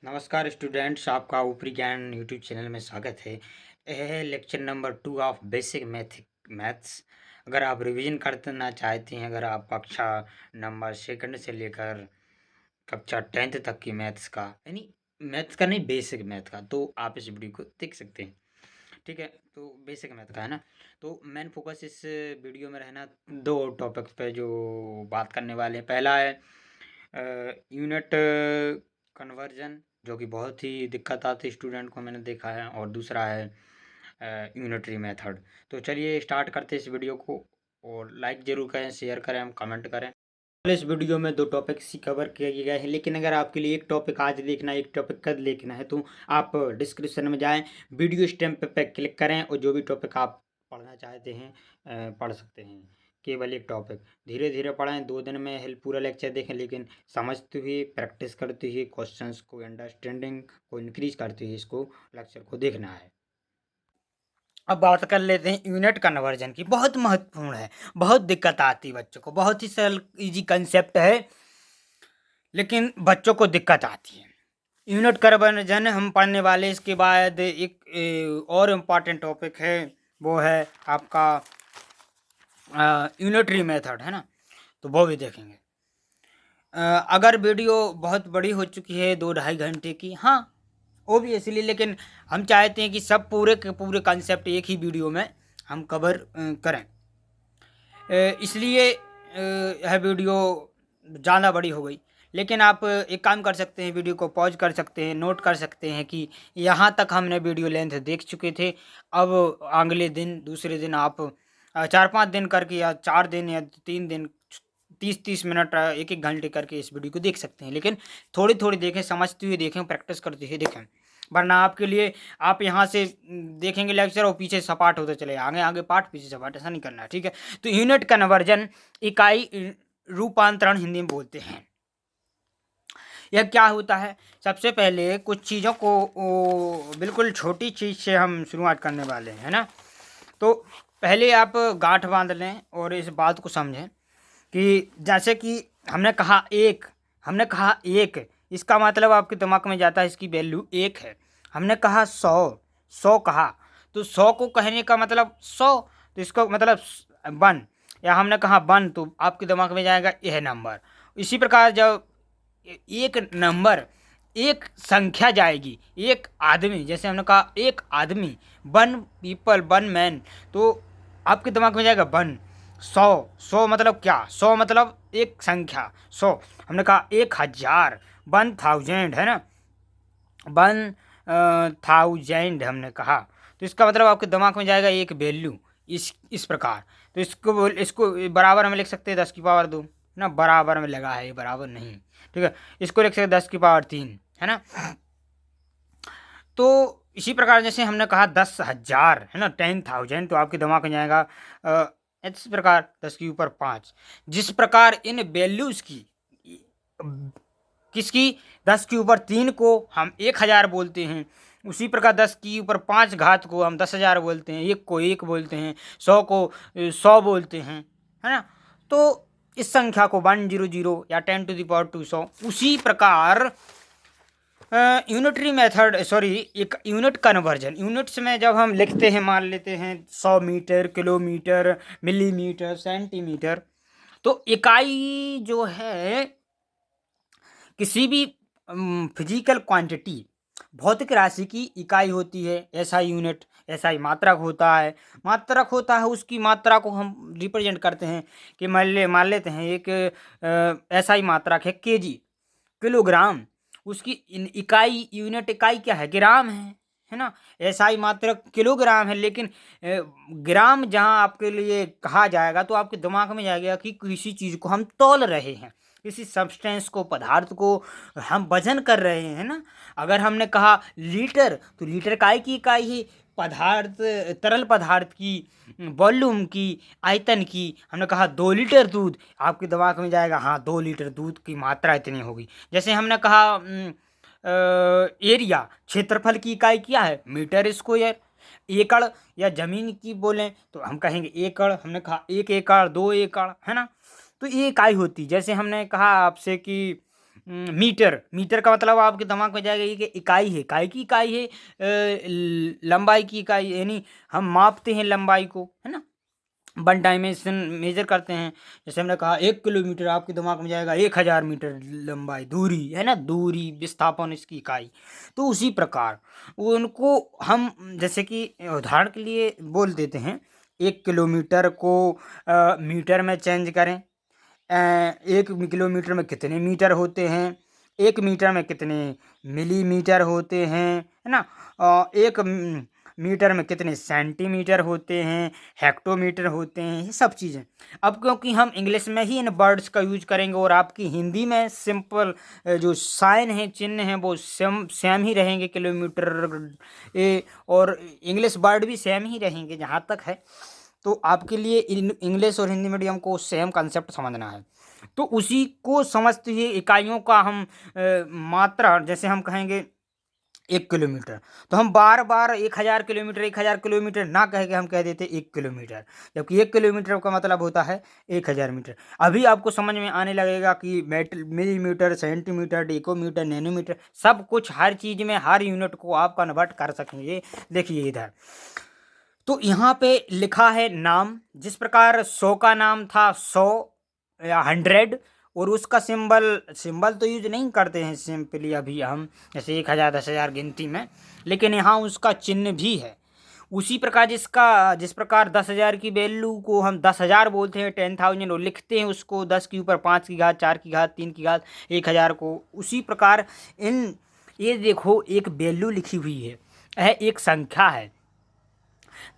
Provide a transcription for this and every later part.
नमस्कार स्टूडेंट्स, आपका ऊपरी ज्ञान यूट्यूब चैनल में स्वागत है। यह है lecture number 2 of basic maths. अगर आप रिवीजन करना चाहते हैं, अगर आप कक्षा नंबर सेकंड से लेकर कक्षा 10th तक की मैथ्स का यानी मैथ्स का नहीं, बेसिक मैथ का, तो आप इस वीडियो को देख सकते हैं। ठीक है, तो बेसिक मैथ का है ना। तो मेन फोकस इस वीडियो में रहना दो टॉपिक्स पे जो बात करने वाले हैं। पहला है यूनिट कन्वर्जन, जो कि बहुत ही दिक्कत आती है स्टूडेंट को, मैंने देखा है। और दूसरा है यूनिटरी मेथड। तो चलिए स्टार्ट करते हैं इस वीडियो को, और लाइक ज़रूर करें, शेयर करें, हम कमेंट करें। इस वीडियो में दो टॉपिक्स ही कवर किए गए हैं, लेकिन अगर आपके लिए एक टॉपिक आज देखना है, एक टॉपिक कल देखना है, तो आप डिस्क्रिप्शन में जाएं, वीडियो स्टैम्प पे क्लिक करें और जो भी टॉपिक आप पढ़ना चाहते हैं पढ़ सकते हैं। केवल एक टॉपिक धीरे धीरे पढ़ें, 2 दिन में हेल्प पूरा लेक्चर देखें, लेकिन समझते हुए, प्रैक्टिस करते हुए, क्वेश्चंस को अंडरस्टैंडिंग को इंक्रीज करते हुए इसको लेक्चर को देखना है। अब बात कर लेते हैं यूनिट कन्वर्जन की। बहुत महत्वपूर्ण है, बहुत दिक्कत आती है बच्चों को। बहुत ही सरल इजी कंसेप्ट है, लेकिन बच्चों को दिक्कत आती है। यूनिट कन्वर्जन हम पढ़ने वाले। इसके बाद एक और इम्पॉर्टेंट टॉपिक है, वो है आपका यूनिटरी मेथड, है ना। तो वो भी देखेंगे। अगर वीडियो बहुत बड़ी हो चुकी है, 2-2.5 घंटे की, हाँ वो भी इसलिए, लेकिन हम चाहते हैं कि सब पूरे के पूरे कंसेप्ट एक ही वीडियो में हम कवर करें। इसलिए यह वीडियो ज़्यादा बड़ी हो गई। लेकिन आप एक काम कर सकते हैं, वीडियो को पॉज कर सकते हैं, नोट कर सकते हैं कि यहाँ तक हमने वीडियो लेंथ देख चुके थे। अब अगले दिन, दूसरे दिन आप 4-5 दिन करके, या 4 दिन या 3 दिन, 30-30 मिनट, 1-1 घंटे करके इस वीडियो को देख सकते हैं। लेकिन थोड़ी थोड़ी देखें, समझते हुए देखें, प्रैक्टिस करते हुए देखें। वरना आपके लिए, आप यहाँ से देखेंगे लेक्चर और पीछे सपाट होते चले, आगे आगे पाठ पीछे सपाट, ऐसा नहीं करना है, ठीक है। तो यूनिट कन्वर्जन, इकाई रूपांतरण हिंदी में बोलते हैं। यह क्या होता है? सबसे पहले कुछ चीज़ों को बिल्कुल छोटी चीज़ से हम शुरुआत करने वाले हैं, है ना। तो पहले आप गांठ बांध लें और इस बात को समझें कि जैसे कि हमने कहा एक, इसका मतलब आपके दिमाग में जाता है इसकी वैल्यू 1 है। हमने कहा 100 कहा, तो 100 को कहने का मतलब 100, तो इसका मतलब 1। या हमने कहा 1, तो आपके दिमाग में जाएगा यह नंबर। इसी प्रकार जब एक नंबर, एक संख्या जाएगी, एक आदमी, जैसे हमने कहा एक आदमी, 1 पीपल, 1 मैन, तो आपके दिमाग में जाएगा 1। 100 मतलब क्या? 100 मतलब एक संख्या, 100। हमने कहा 1000, 1000, है ना, 1000 हमने कहा, तो इसका मतलब आपके दिमाग में जाएगा एक वैल्यू, इस प्रकार। तो इसको बराबर में लिख सकते हैं 10⁻² ना, बराबर में लगा है, ये बराबर नहीं, ठीक है। इसको लिख सकते 10⁻3, है ना। तो इसी प्रकार जैसे हमने कहा 10,000, है ना, 10,000, तो आपके दिमाग में जाएगा इस प्रकार 10⁻5। जिस प्रकार इन वैल्यूज की, किसकी, 10⁻3 को हम 1000 बोलते हैं, उसी प्रकार 10⁻5 घात को हम 10,000 बोलते हैं, 1 को 1 बोलते हैं, 100 को 100 बोलते हैं, है ना। तो इस संख्या को 100 या 10⁻²100। उसी प्रकार यूनिटरी मेथड, सॉरी, एक यूनिट कन्वर्जन, यूनिट्स में जब हम लिखते हैं, मान लेते हैं 100 मीटर, किलोमीटर, मिलीमीटर, सेंटीमीटर, तो इकाई जो है किसी भी फिजिकल क्वांटिटी, भौतिक राशि की इकाई होती है। एसआई यूनिट, एसआई मात्रक होता है, उसकी मात्रा को हम रिप्रेजेंट करते हैं कि मान लेते हैं एक एसआई मात्रक है केजी, किलोग्राम। उसकी इकाई, यूनिट इकाई क्या है? ग्राम है ना। एसआई मात्रक किलोग्राम है, लेकिन ग्राम जहां आपके लिए कहा जाएगा, तो आपके दिमाग में जाएगा कि किसी चीज़ को हम तौल रहे हैं, किसी सब्सटेंस को, पदार्थ को हम वजन कर रहे हैं ना। अगर हमने कहा लीटर, तो लीटर काय की इकाई है? पदार्थ, तरल पदार्थ की वॉल्यूम की, आयतन की। हमने कहा 2 लीटर दूध, आपके दिमाग में जाएगा हाँ 2 लीटर दूध की मात्रा इतनी होगी। जैसे हमने कहा एरिया, क्षेत्रफल की इकाई क्या है? Metre square. एकड़ या जमीन की बोलें तो हम कहेंगे एकड़। हमने कहा 1 एकड़, 2 एकड़, है ना। तो ये इकाई होती। जैसे हमने कहा आपसे कि मीटर, मीटर का मतलब आपके दिमाग में जाएगा ये कि इकाई है, काय की इकाई है, लंबाई की इकाई, यानी हम मापते हैं लंबाई को, है ना, वन डायमेंशन मेजर करते हैं। जैसे हमने कहा 1 किलोमीटर, आपके दिमाग में जाएगा 1000 मीटर लंबाई, दूरी, है ना, दूरी, विस्थापन इसकी इकाई। तो उसी प्रकार उनको हम जैसे कि उदाहरण के लिए बोल देते हैं, 1 किलोमीटर को मीटर में चेंज करें। 1 किलोमीटर में कितने मीटर होते हैं, 1 मीटर में कितने मिलीमीटर होते हैं, है ना, 1 मीटर में कितने सेंटीमीटर होते हैं, हेक्टोमीटर होते हैं, ये सब चीज़ें। अब क्योंकि हम इंग्लिश में ही इन वर्ड्स का यूज करेंगे और आपकी हिंदी में सिंपल जो साइन है, चिन्ह हैं, वो सेम सेम ही रहेंगे, किलोमीटर और इंग्लिश वर्ड भी सेम ही रहेंगे जहाँ तक है। तो आपके लिए इंग्लिश और हिंदी मीडियम को सेम कंसेप्ट समझना है। तो उसी को समझते हुए इकाइयों का हम मात्रा, जैसे हम कहेंगे 1 किलोमीटर, तो हम बार बार 1000 किलोमीटर, 1000 किलोमीटर ना कह के हम कह देते 1 किलोमीटर, जबकि 1 किलोमीटर का मतलब होता है 1000 मीटर। अभी आपको समझ में आने लगेगा कि मिलीमीटर, सेंटीमीटर, डेकोमीटर, नैनोमीटर, सब कुछ, हर चीज़ में हर यूनिट को आप कन्वर्ट कर सकेंगे। देखिए इधर तो यहाँ पे लिखा है नाम, जिस प्रकार 100 का नाम था 100 या 100, और उसका सिंबल सिंबल तो यूज नहीं करते हैं सिंपली अभी हम, जैसे 1000, 10,000 गिनती में, लेकिन यहाँ उसका चिन्ह भी है। उसी प्रकार जिस प्रकार 10,000 की वैल्यू को हम 10,000 बोलते हैं, 10,000, और लिखते हैं उसको 10 के ऊपर 5 की घात, 4 की घात, 3 की घात, 1000 को, उसी प्रकार इन ये देखो एक वैल्यू लिखी हुई है, यह एक संख्या है।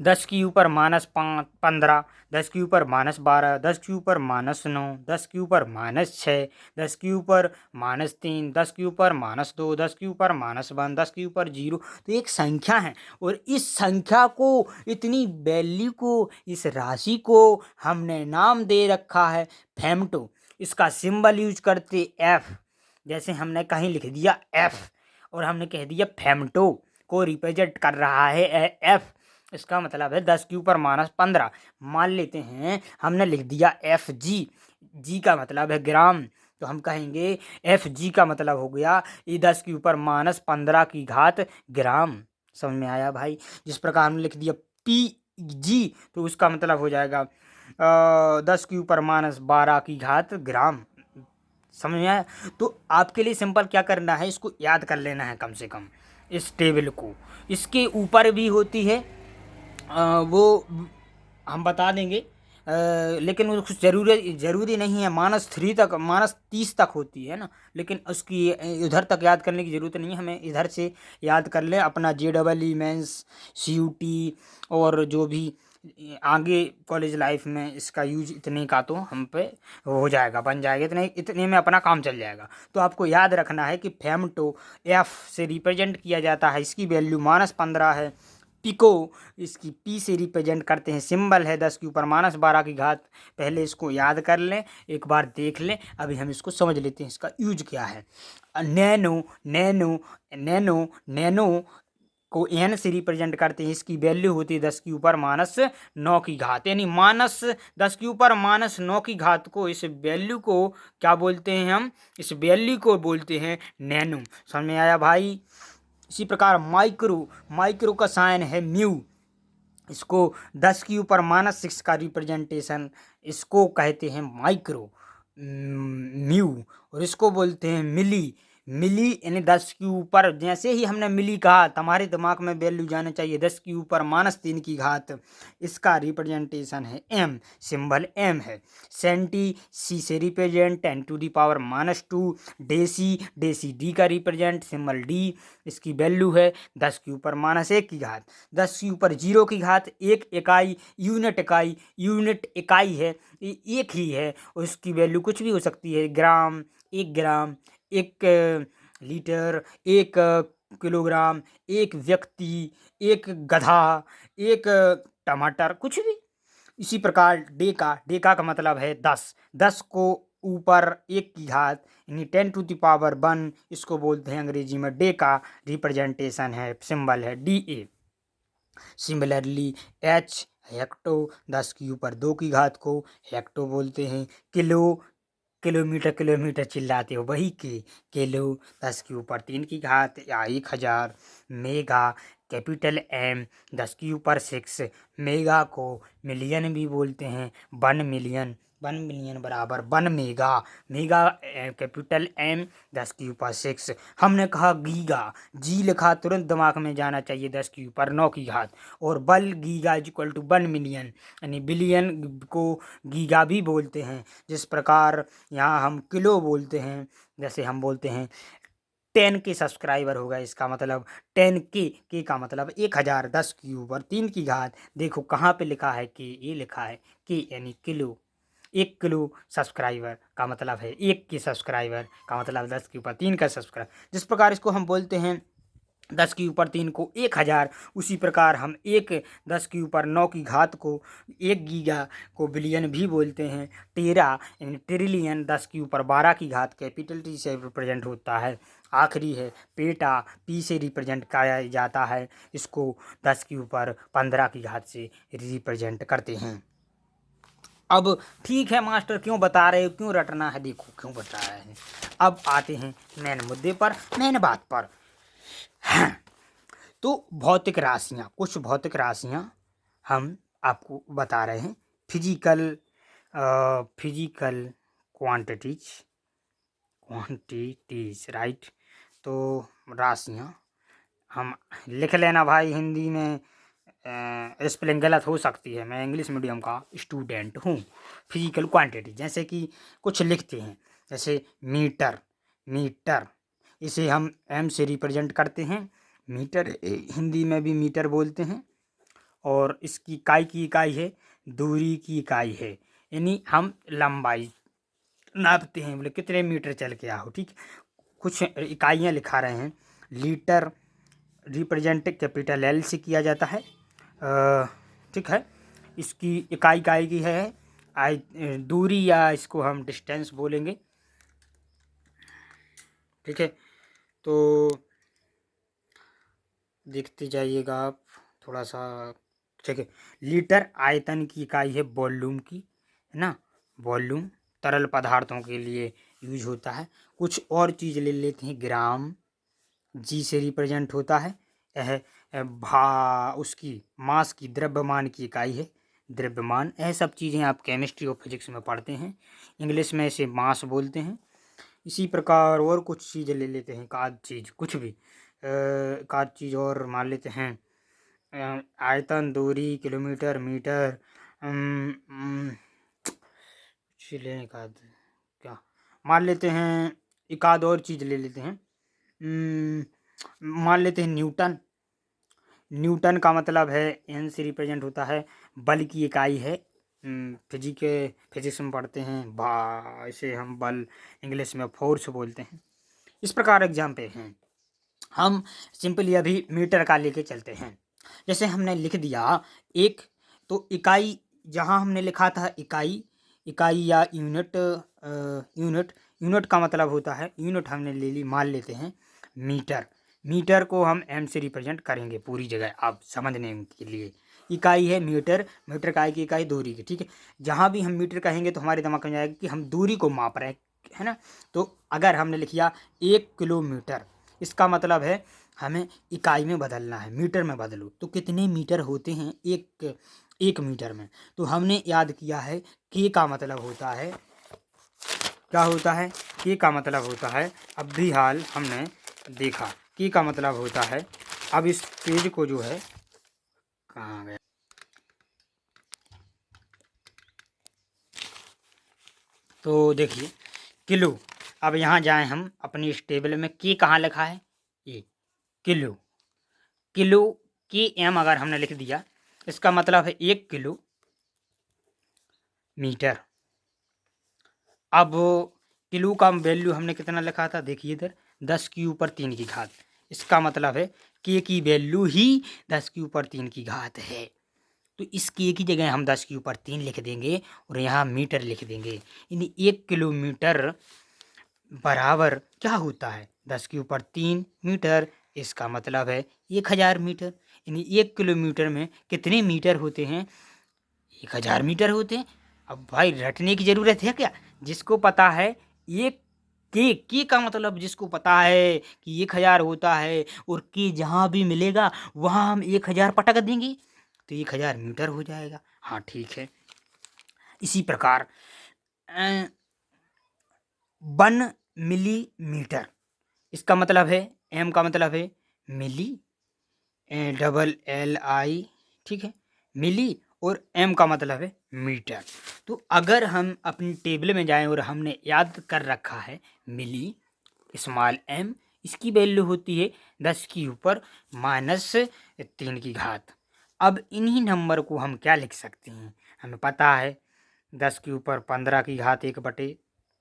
10 के ऊपर -15, 10 के ऊपर -12, 10 के ऊपर -9, 10 के ऊपर -6, 10 के ऊपर -3, 10 के ऊपर -2, 10 के ऊपर -1, 10 के ऊपर 0। तो एक संख्या है, और इस संख्या को, इतनी वैल्यू को, इस राशि को हमने नाम दे रखा है फेमटो। इसका सिंबल यूज करते एफ, जैसे हमने कहीं लिख दिया एफ और हमने कह दिया फेमटो को रिप्रेजेंट कर रहा है एफ, इसका मतलब है 10 के ऊपर -15। मान लेते हैं हमने लिख दिया एफ जी, जी का मतलब है ग्राम, तो हम कहेंगे एफ जी का मतलब हो गया ये 10 के ऊपर -15 की घात ग्राम। समझ में आया भाई? जिस प्रकार हमने लिख दिया पी जी, तो उसका मतलब हो जाएगा 10 के ऊपर -12 की घात ग्राम। समझ में आया? तो आपके लिए सिंपल क्या करना है, इसको याद कर लेना है कम से कम, इस टेबल को। इसके ऊपर भी होती है, वो हम बता देंगे, लेकिन वो कुछ ज़रूरी नहीं है, -3 तक, -30 तक होती है ना, लेकिन उसकी उधर तक याद करने की ज़रूरत नहीं है, हमें इधर से याद कर लें। अपना JEE मेंस, CUT और जो भी आगे कॉलेज लाइफ में इसका यूज इतने का तो हम पे हो जाएगा, बन जाएगा, इतने में अपना काम चल जाएगा। तो आपको याद रखना है कि फेमटो एफ से रिप्रेजेंट किया जाता है, इसकी वैल्यू -15 है। पिको इसकी पी से रिप्रेजेंट करते हैं, सिंबल है 10 के ऊपर -12 की घात। पहले इसको याद कर लें, एक बार देख लें, अभी हम इसको समझ लेते हैं इसका यूज क्या है। नैनो नैनो नैनो नैनो को एन से रिप्रेजेंट करते हैं, इसकी वैल्यू होती है 10 के ऊपर -9 की घात, यानी -10 के ऊपर -9 की घात को, इस वैल्यू को क्या बोलते हैं हम, इस वैल्यू को बोलते हैं नैनो। समझ में आया भाई? इसी प्रकार माइक्रो का साइन है म्यू, इसको 10 के ऊपर -6 का रिप्रेजेंटेशन, इसको कहते हैं माइक्रो म्यू, और इसको बोलते हैं मिली। मिली यानी 10 के ऊपर, जैसे ही हमने मिली कहा तुम्हारे दिमाग में वैल्यू जाना चाहिए 10 के ऊपर -3 की घात, इसका रिप्रेजेंटेशन है एम, सिंबल एम है। सेंटी सी से रिप्रेजेंट 10⁻²। डेसी डी का रिप्रेजेंट, सिंबल डी, इसकी वैल्यू है 10 के ऊपर -1 की घात। 10 के ऊपर 0 की घात, एक इकाई, यूनिट इकाई है, एक ही है, और इसकी वैल्यू कुछ भी हो सकती है, ग्राम, 1 ग्राम, 1 लीटर, 1 किलोग्राम, एक व्यक्ति, एक गधा, एक टमाटर, कुछ भी। इसी प्रकार डेका का मतलब है 10, 10 को ऊपर 1 की घात, यानी 10⁻1, इसको बोलते हैं अंग्रेजी में डेका, रिप्रेजेंटेशन है, सिंबल है DA। सिमिलरली हेक्टो, 10 के ऊपर 2 की घात को हेक्टो बोलते हैं। किलो किलोमीटर किलोमीटर चिल्लाते हो, वही किलो 10⁻³ की घात या 1000। Mega capital M 10⁻6। मेगा को मिलियन भी बोलते हैं, 1 मिलियन बराबर 1 मेगा। Mega capital M 10⁻6। हमने कहा गीगा, जी लिखा तुरंत दिमाग में जाना चाहिए 10⁻9 की घात। और बल गीगा इक्वल टू 1 मिलियन, यानी बिलियन को गीगा भी बोलते हैं। जिस प्रकार यहाँ हम किलो बोलते हैं, जैसे हम बोलते हैं 10 के सब्सक्राइबर हो गए, इसका मतलब 10 के का मतलब 1000। 10⁻³ की घात, देखो कहाँ पे लिखा है कि ये लिखा है कि यानी किलो। 1 किलो सब्सक्राइबर का मतलब है 1 के सब्सक्राइबर का मतलब 10⁻³ का सब्सक्राइबर। जिस प्रकार इसको हम बोलते हैं 10⁻³ को 1000, उसी प्रकार हम 10⁻9 की घात को 1 गीगा को बिलियन भी बोलते हैं। टेरा यानी ट्रिलियन 10⁻12 की घात कैपिटल T से रिप्रेजेंट होता है। आखिरी है पेटा, P से रिप्रेजेंट किया जाता है, इसको 10⁻15 की घात से रिप्रेजेंट करते हैं। अब ठीक है मास्टर, क्यों बता रहे हो, क्यों रटना है, देखो क्यों बता रहे हैं। अब आते हैं मेन मुद्दे पर, मेन बात पर। तो भौतिक राशियाँ, कुछ भौतिक राशियाँ हम आपको बता रहे हैं। Physical quantities right. तो राशियाँ हम लिख लेना भाई, हिंदी में स्पेलिंग गलत हो सकती है, मैं इंग्लिश मीडियम का स्टूडेंट हूँ। फिजिकल क्वांटिटी जैसे कि कुछ लिखते हैं, जैसे मीटर। मीटर इसे हम M से रिप्रेजेंट करते हैं। मीटर हिंदी में भी मीटर बोलते हैं, और इसकी इकाई की इकाई है, दूरी की इकाई है, यानी हम लंबाई नापते हैं, बोले कितने मीटर चल के आओ। ठीक, कुछ इकाइयाँ लिखा रहे हैं। लीटर रिप्रेजेंट कैपिटल L से किया जाता है। ठीक है, इसकी इकाई इकाई की है दूरी, या इसको हम डिस्टेंस बोलेंगे। ठीक है, तो देखते जाइएगा आप थोड़ा सा। ठीक है, लीटर आयतन की इकाई है वॉल्यूम की, है ना। वॉल्यूम तरल पदार्थों के लिए यूज होता है। कुछ और चीज़ ले लेते हैं, ग्राम G से रिप्रेजेंट होता है। यह उसकी मास की द्रव्यमान की इकाई है, द्रव्यमान। यह सब चीज़ें आप केमिस्ट्री और फिजिक्स में पढ़ते हैं, इंग्लिश में इसे मास बोलते हैं। इसी प्रकार और कुछ चीज़ें ले लेते हैं, एकाध चीज़, कुछ भी एकाध चीज़ और मान लेते हैं। आयतन, दूरी, किलोमीटर, मीटर, चलें एकाध, क्या मान लेते हैं, एकाध और चीज़ ले लेते हैं। मान लेते हैं न्यूटन। न्यूटन का मतलब है N से रिप्रेजेंट होता है, बल की इकाई है। फिजिक्स में पढ़ते हैं, इसे हम बल इंग्लिश में फोर्स बोलते हैं। इस प्रकार एग्जाम पे हैं। हम सिंपली अभी मीटर का लेके चलते हैं। जैसे हमने लिख दिया एक, तो इकाई जहाँ हमने लिखा था इकाई, इकाई या यूनिट, यूनिट का मतलब होता है, यूनिट हमने ले ली, मान लेते हैं मीटर। मीटर को हम M से रिप्रेजेंट करेंगे पूरी जगह, आप समझने के लिए। इकाई है मीटर, मीटर का की इकाई दूरी की। ठीक है, जहाँ भी हम मीटर कहेंगे तो हमारे दिमाग में जाएगा कि हम दूरी को माप रहे हैं, है ना। तो अगर हमने लिख दिया 1 किलोमीटर, इसका मतलब है हमें इकाई में बदलना है, मीटर में बदलो तो कितने मीटर होते हैं एक मीटर में। तो हमने याद किया है के का मतलब होता है, क्या होता है, के का मतलब होता है, अब भी हाल हमने देखा के का मतलब होता है। अब इस पेज को जो है, कहाँ गया, तो देखिए किलो। अब यहाँ जाएं हम अपनी इस टेबल में, के कहाँ लिखा है, ये किलो। किलो के M अगर हमने लिख दिया, इसका मतलब है 1 किलो मीटर। अब किलो का वैल्यू हमने कितना लिखा था, देखिए इधर 10⁻³ की घात। इसका मतलब है के की वैल्यू ही 10⁻³ की घात है। तो इस के की जगह हम 10⁻³ लिख देंगे और यहाँ मीटर लिख देंगे। यानी 1 किलोमीटर बराबर क्या होता है, 10⁻³ मीटर। इसका मतलब है 1000 मीटर। यानी 1 किलोमीटर में कितने मीटर होते हैं, 1000 मीटर होते हैं। अब भाई रटने की ज़रूरत है क्या, जिसको पता है एक के का मतलब जिसको पता है कि 1000 होता है और के जहाँ भी मिलेगा वहाँ हम 1000 पटक देंगे तो 1000 मीटर हो जाएगा। हाँ ठीक है। इसी प्रकार 1 मिलीमीटर, इसका मतलब है एम का मतलब है मिली, डबल एल आई, ठीक है, मिली, और एम का मतलब है मीटर। तो अगर हम अपनी टेबल में जाएं और हमने याद कर रखा है मिली स्मॉल एम, इसकी वैल्यू होती है 10 की ऊपर -3 की घात। अब इन्हीं नंबर को हम क्या लिख सकते हैं, हमें पता है 10 के ऊपर 15 की घात 1/,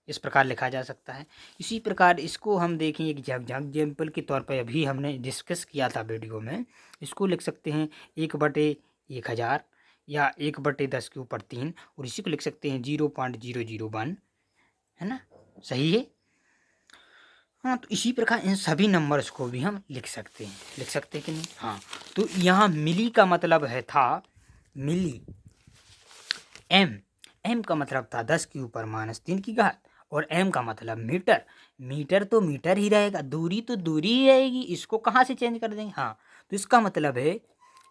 इस प्रकार लिखा जा सकता है। इसी प्रकार इसको हम देखें एक एग्जाम्पल के तौर पर, अभी हमने डिस्कस किया था वीडियो में, इसको लिख सकते हैं 1/1000 या 1/10 के ऊपर 3, और इसी को लिख सकते हैं 0.001, है ना, सही है। हाँ, तो इसी प्रकार इन सभी नंबर्स को भी हम लिख सकते हैं कि नहीं। हाँ, तो यहाँ मिली का मतलब है था मिली, एम का मतलब था 10 के ऊपर -3 की घात, और एम का मतलब मीटर। मीटर तो मीटर ही रहेगा, दूरी तो दूरी ही रहेगी, इसको कहाँ से चेंज कर देंगे। हाँ, तो इसका मतलब है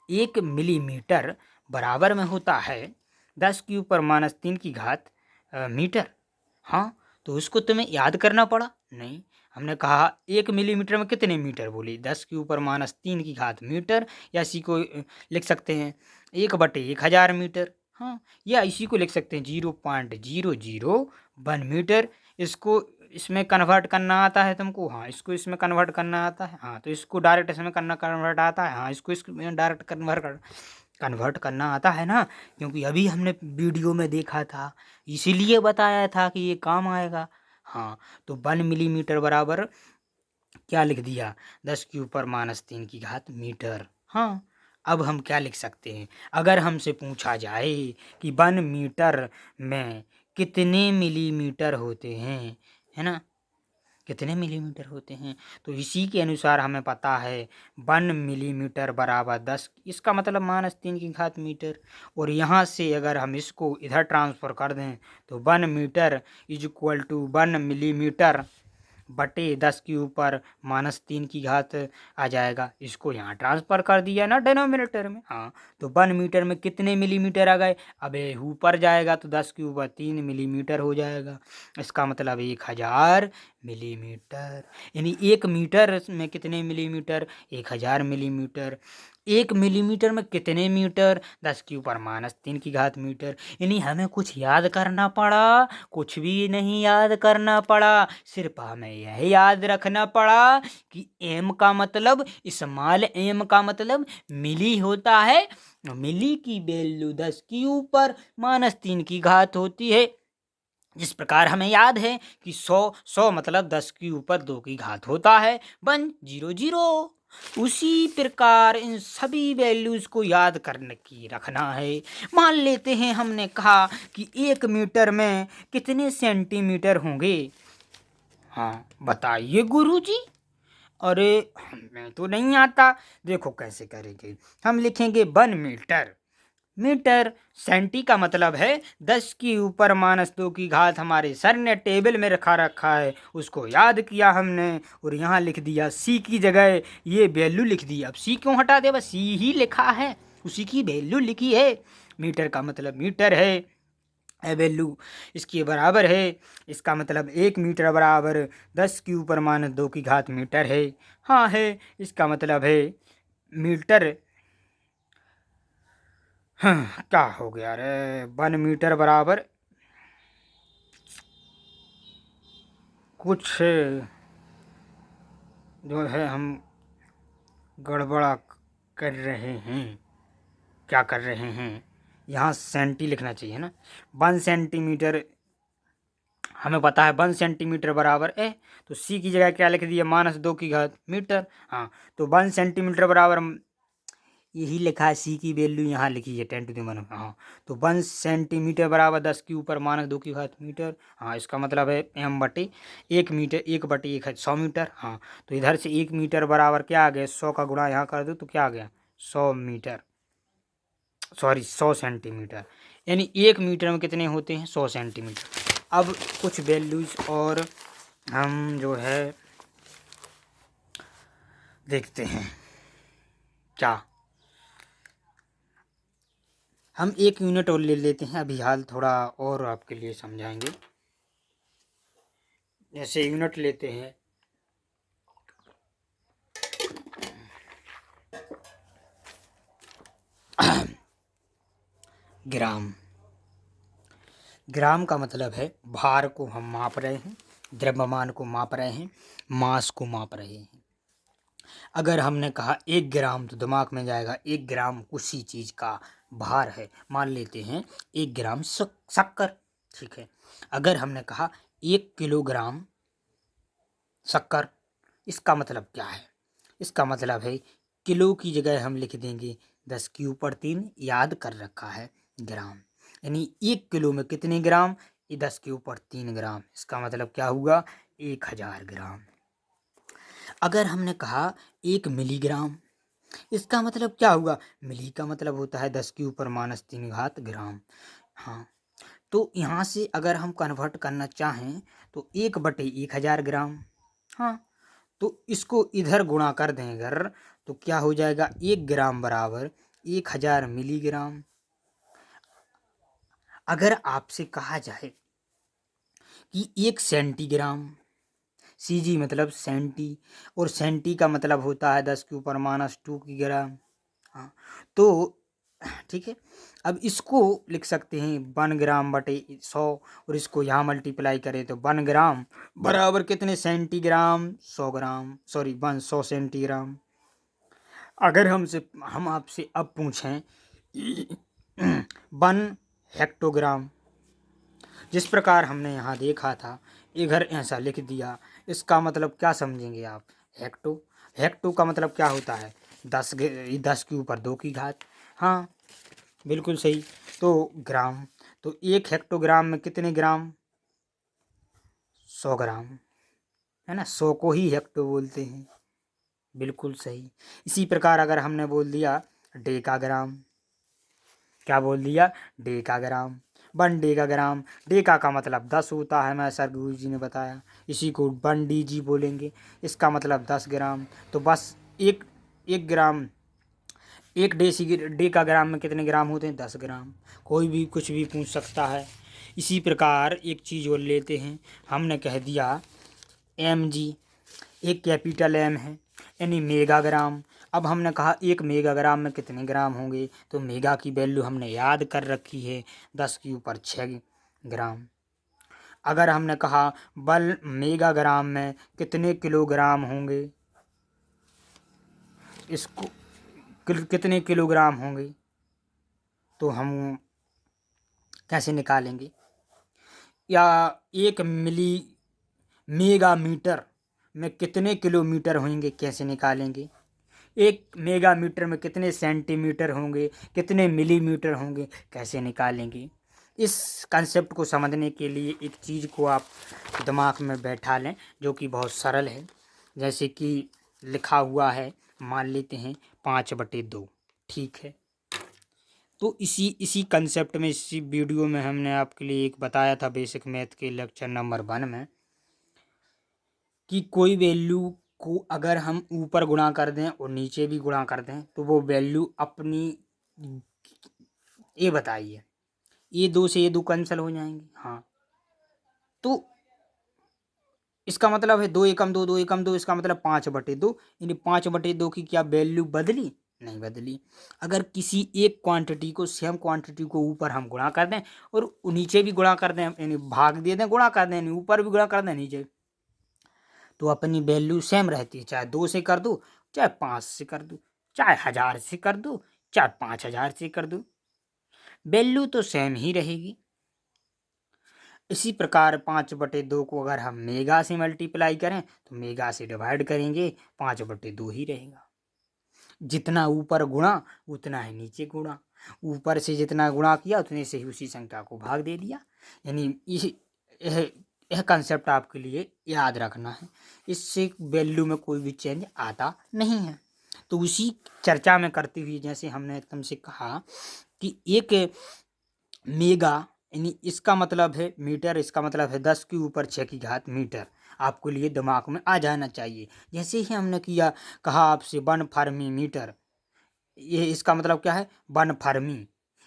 1 मिलीमीटर बराबर में होता है 10 के ऊपर -3 की घात मीटर। हाँ, तो उसको तुम्हें याद करना पड़ा नहीं, हमने कहा 1 मिलीमीटर में कितने मीटर बोली, 10 के ऊपर -3 की घात मीटर, या इसी को लिख सकते हैं 1/1000 मीटर। हाँ, या इसी को लिख सकते हैं 0.001 मीटर। इसको इसमें कन्वर्ट करना आता है तुमको। हाँ, इसको इसमें कन्वर्ट करना आता है। हाँ, तो इसको डायरेक्ट इसमें करना कन्वर्ट आता है। हाँ, इसको इसमें डायरेक्ट कन्वर्ट करना आता है ना, क्योंकि अभी हमने वीडियो में देखा था, इसीलिए बताया था कि ये काम आएगा। हाँ, तो 1 मिलीमीटर बराबर क्या लिख दिया, 10 के ऊपर -3 की घात मीटर। हाँ, अब हम क्या लिख सकते हैं, अगर हमसे पूछा जाए कि 1 मीटर में कितने मिलीमीटर होते हैं, है ना, कितने मिलीमीटर होते हैं, तो इसी के अनुसार हमें पता है 1 मिलीमीटर बराबर 10, इसका मतलब -3 की घात मीटर। और यहाँ से अगर हम इसको इधर ट्रांसफ़र कर दें तो 1 metre is equal to 1 millimetre बटे 10 के ऊपर -3 की घात आ जाएगा। इसको यहाँ ट्रांसफ़र कर दिया ना डिनोमिनेटर में। हाँ, तो 1 मीटर में कितने मिलीमीटर आ गए, अब ये ऊपर जाएगा तो 10 के ऊपर 3 मिलीमीटर हो जाएगा, इसका मतलब 1000 मिलीमीटर। यानी 1 मीटर में कितने मिलीमीटर, 1000 मिलीमीटर। 1 मिलीमीटर में कितने मीटर, 10 के ऊपर -3 की घात मीटर। यानी हमें कुछ याद करना पड़ा, कुछ भी नहीं याद करना पड़ा, सिर्फ हमें यह याद रखना पड़ा कि एम का मतलब, स्मॉल एम का मतलब मिली होता है। मिली की वैल्यू 10 के ऊपर -3 की घात होती है। जिस प्रकार हमें याद है कि 100 मतलब 10 के ऊपर 2 की घात होता है, 100। उसी प्रकार इन सभी वैल्यूज को याद करने की रखना है। मान लेते हैं हमने कहा कि 1 मीटर में कितने सेंटीमीटर होंगे। हाँ, बताइए गुरुजी। अरे, हमें तो नहीं आता, देखो कैसे करेंगे, हम लिखेंगे 1 मीटर। मीटर, सेंटी का मतलब है 10 के ऊपर -2 की घात, हमारे सर ने टेबल में रखा है, उसको याद किया हमने, और यहाँ लिख दिया सी की जगह ये वैल्यू लिख दी। अब सी क्यों हटा दे, बस सी ही लिखा है, उसी की वैल्यू लिखी है। मीटर का मतलब मीटर है, वैल्यू इसके बराबर है, इसका मतलब 1 मीटर बराबर 10 के ऊपर -2 की घात मीटर है। हाँ है, इसका मतलब है मीटर। हाँ, क्या हो गया रे, 1 मीटर बराबर कुछ जो है हम गड़बड़ा कर रहे हैं। क्या कर रहे हैं, यहाँ सेंटी लिखना चाहिए ना। 1 सेंटीमीटर हमें पता है 1 सेंटीमीटर बराबर है, तो सी की जगह क्या लिख दिया, -2 की घात मीटर। हाँ, तो 1 सेंटीमीटर बराबर यही लिखा है, सी की वैल्यू यहाँ लिखी है 10⁻⁻। हाँ, तो 1 सेंटीमीटर बराबर 10 के ऊपर -2 की घात मीटर। हाँ, इसका मतलब है एम बटे 1 मीटर, 1/1 है 100 मीटर। हाँ, तो इधर से 1 मीटर बराबर क्या आ गया, 100 का गुणा यहाँ कर दो तो क्या आ गया, 100 मीटर, सॉरी 100 सेंटीमीटर। यानी 1 मीटर में कितने होते हैं, 100 सेंटीमीटर। अब कुछ वैल्यूज और हम जो है देखते हैं। क्या हम एक यूनिट और ले लेते हैं, अभी हाल थोड़ा और आपके लिए समझाएंगे। जैसे यूनिट लेते हैं ग्राम। ग्राम का मतलब है भार को हम माप रहे हैं, द्रव्यमान को माप रहे हैं, मास को माप रहे हैं। अगर हमने कहा 1 ग्राम तो दिमाग में जाएगा 1 ग्राम उसी चीज़ का भार है। मान लेते हैं 1 ग्राम शक्कर, ठीक है। अगर हमने कहा 1 किलोग्राम शक्कर, इसका मतलब क्या है? इसका मतलब है किलो की जगह हम लिख देंगे 10⁻³ याद कर रखा है ग्राम, यानी 1 किलो में कितने ग्राम? ये 10⁻³ ग्राम। इसका मतलब क्या हुआ? 1000 ग्राम। अगर हमने कहा 1 मिलीग्राम, इसका मतलब क्या हुआ? मिली का मतलब होता है 10⁻³ ग्राम। हाँ, तो यहाँ से अगर हम कन्वर्ट करना चाहें तो 1/1000 ग्राम। हाँ, तो इसको इधर गुणा कर दें अगर, तो क्या हो जाएगा? 1 ग्राम बराबर 1000 मिलीग्राम। अगर आपसे कहा जाए कि 1 सेंटीग्राम, सीजी मतलब सेंटी, और सेंटी का मतलब होता है 10⁻² की ग्राम। हाँ, तो ठीक है, अब इसको लिख सकते हैं 1 ग्राम/100, और इसको यहाँ मल्टीप्लाई करें तो 1 ग्राम बराबर कितने सेंटीग्राम? 100 ग्राम, सॉरी 100 सेंटीग्राम। अगर हम आपसे अब पूछें 1 हेक्टोग्राम, जिस प्रकार हमने यहाँ देखा था इधर ऐसा लिख दिया, इसका मतलब क्या समझेंगे आप? हेक्टो, हेक्टो का मतलब क्या होता है? 10⁻² की घात। हाँ, बिल्कुल सही। तो ग्राम, तो 1 हेक्टोग्राम में कितने ग्राम? 100 ग्राम, है ना। 100 को ही हेक्टो बोलते हैं, बिल्कुल सही। इसी प्रकार अगर हमने बोल दिया डेकाग्राम, क्या बोल दिया? Decagram, 1 decagram. डेका का मतलब 10 होता है, मैं सर गुरु जी ने बताया, इसी को 1 DG बोलेंगे। इसका मतलब 10 ग्राम। तो बस एक एक ग्राम, एक डेकाग्राम में कितने ग्राम होते हैं? 10 ग्राम। कोई भी कुछ भी पूछ सकता है। इसी प्रकार एक चीज़ और लेते हैं, हमने कह दिया MG, एक कैपिटल M है, यानी मेगाग्राम। अब हमने कहा 1 मेगाग्राम में कितने ग्राम होंगे? तो मेगा की वैल्यू हमने याद कर रखी है 10⁻6 ग्राम। अगर हमने कहा 1 मेगाग्राम में कितने किलोग्राम होंगे, इसको कितने किलोग्राम होंगे, तो हम कैसे निकालेंगे? या 1 मेगामीटर में कितने किलोमीटर होंगे, कैसे निकालेंगे? 1 मेगामीटर में कितने सेंटीमीटर होंगे, कितने मिलीमीटर होंगे, कैसे निकालेंगे? इस कंसेप्ट को समझने के लिए एक चीज़ को आप दिमाग में बैठा लें जो कि बहुत सरल है। जैसे कि लिखा हुआ है, मान लेते हैं 5/2, ठीक है। तो इसी कंसेप्ट में, इसी वीडियो में हमने आपके लिए एक बताया था बेसिक मैथ के लेक्चर नंबर 1 में, कि कोई वैल्यू को अगर हम ऊपर गुणा कर दें और नीचे भी गुणा कर दें तो वो वैल्यू अपनी, ये बताइए, ये 2 से ये 2 कैंसिल हो जाएंगे। हाँ, तो इसका मतलब है 2 एकम 2, 2 एकम 2, इसका मतलब 5/2, यानी 5/2 की क्या वैल्यू बदली? नहीं बदली। अगर किसी एक क्वांटिटी को, सेम क्वांटिटी को ऊपर हम गुणा कर दें और नीचे भी गुणा कर दें, यानी भाग दे दें, गुणा कर दें, यानी ऊपर भी गुणा कर दें नीचे, तो अपनी वैल्यू सेम रहती है। चाहे 2 से कर दो, चाहे 5 से कर दो, चाहे 1000 से कर दो, चाहे 5000 से कर दो, वैल्यू तो सेम ही रहेगी। इसी प्रकार 5/2 को अगर हम मेगा से मल्टीप्लाई करें तो मेगा से डिवाइड करेंगे, 5/2 ही रहेगा। जितना ऊपर गुणा उतना ही नीचे गुणा, ऊपर से जितना गुणा किया उतने से ही उसी संख्या को भाग दे दिया। यानी यह कंसेप्ट आपके लिए याद रखना है, इससे वैल्यू में कोई भी चेंज आता नहीं है। तो उसी चर्चा में करते हुए, जैसे हमने तुमसे कहा कि 1 मेगा यानी इसका मतलब है मीटर, इसका मतलब है 10 के ऊपर 6 की घात मीटर। आपको लिए दिमाग में आ जाना चाहिए। जैसे ही हमने कहा आपसे 1 फर्मी मीटर, ये इसका मतलब क्या है? 1 फर्मी।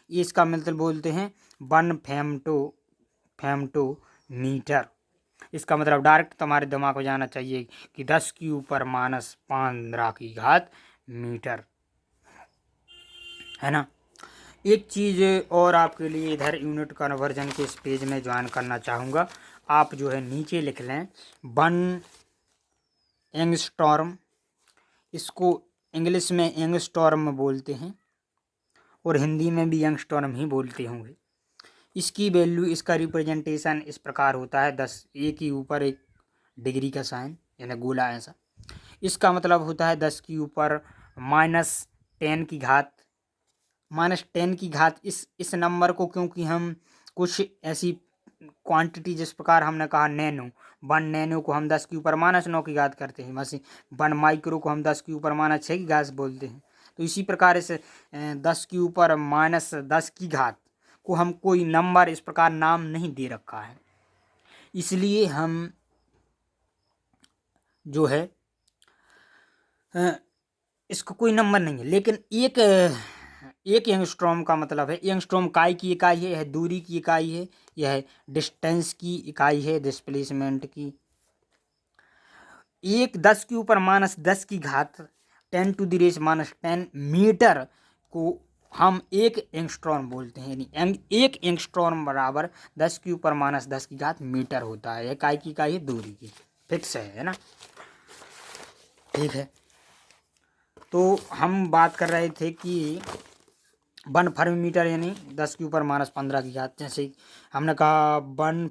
ये इसका मतलब बोलते हैं 1 फेमटो मीटर। इसका मतलब डायरेक्ट तुम्हारे दिमाग में जाना चाहिए कि 10 के ऊपर माइनस 15 की घात मीटर, है ना। एक चीज़ और आपके लिए इधर यूनिट कन्वर्जन के इस पेज में ज्वाइन करना चाहूँगा। आप जो है नीचे लिख लें 1 एंगस्टॉर्म। इसको इंग्लिश में एंगस्टॉर्म बोलते हैं और हिंदी में भी यंगस्टॉर्म ही बोलते होंगे। इसकी वैल्यू, इसका रिप्रेजेंटेशन इस प्रकार होता है 10, एक के ऊपर एक डिग्री का साइन, यानी गोला ऐसा। इसका मतलब होता है 10 के ऊपर -10 की घात इस नंबर को, क्योंकि हम कुछ ऐसी क्वांटिटी, जिस प्रकार हमने कहा नैनो, 1 नैनो को हम 10 के ऊपर -9 की घात करते हैं, वैसे 1 माइक्रो को हम 10 के ऊपर -6 की घात बोलते हैं। तो इसी प्रकार इस 10 के ऊपर -10 की घात को हम कोई नंबर इस प्रकार नाम नहीं दे रखा है, इसलिए हम जो है इसको कोई नंबर नहीं है। लेकिन एक एंगस्ट्रॉम का मतलब है, एंगस्ट्रॉम काय की इकाई है, यह दूरी की इकाई है, यह डिस्टेंस की इकाई है, डिस्प्लेसमेंट की। एक 10 के ऊपर -10 की घात 10⁻⁻10 मीटर को हम एक एंगस्ट्रॉम बोलते हैं। यानी एक एंगस्ट्रॉम बराबर 10 के ऊपर -10 की घात मीटर होता है। यह काय की इकाई है? दूरी की, फिक्स है ना। ठीक है, तो हम बात कर रहे थे कि 1 फर्मी मीटर यानी 10 के ऊपर -15 की घात। जैसे हमने कहा 1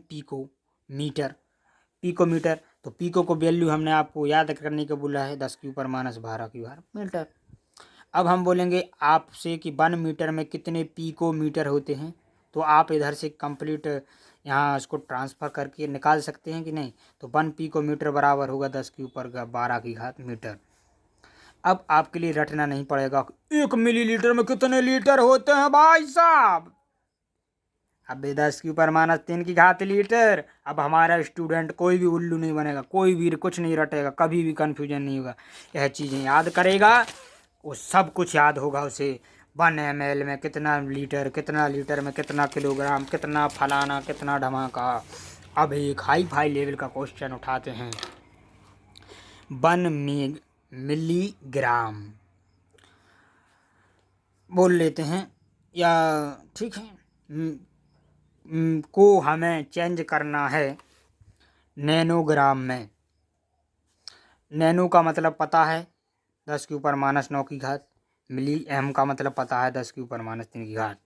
पिको मीटर, तो पिको को वैल्यू हमने आपको याद करने को बोला है 10 के ऊपर -12 की बार मीटर। अब हम बोलेंगे आपसे कि 1 मीटर में कितने पिको मीटर होते हैं, तो आप इधर से कंप्लीट यहाँ इसको ट्रांसफ़र करके निकाल सकते हैं कि नहीं। तो 1 पिको मीटर बराबर होगा 10 के ऊपर 12 की घात मीटर। अब आपके लिए रटना नहीं पड़ेगा 1 मिलीलीटर में कितने लीटर होते हैं भाई साहब। अब 10 के ऊपर -3 की घात लीटर। अब हमारा स्टूडेंट कोई भी उल्लू नहीं बनेगा, कोई भी कुछ नहीं रटेगा, कभी भी कन्फ्यूजन नहीं होगा। यह चीज़ें याद करेगा, वो सब कुछ याद होगा उसे। 1 ml में कितना लीटर में कितना किलोग्राम, कितना फलाना, कितना धमाका। अब एक हाई फाई लेवल का क्वेश्चन उठाते हैं। 1 मिलीग्राम बोल लेते हैं, या ठीक है, को हमें चेंज करना है नैनोग्राम में। नैनो का मतलब पता है 10 के ऊपर -9 की घात, मिली एम का मतलब पता है 10 के ऊपर -3 की घात।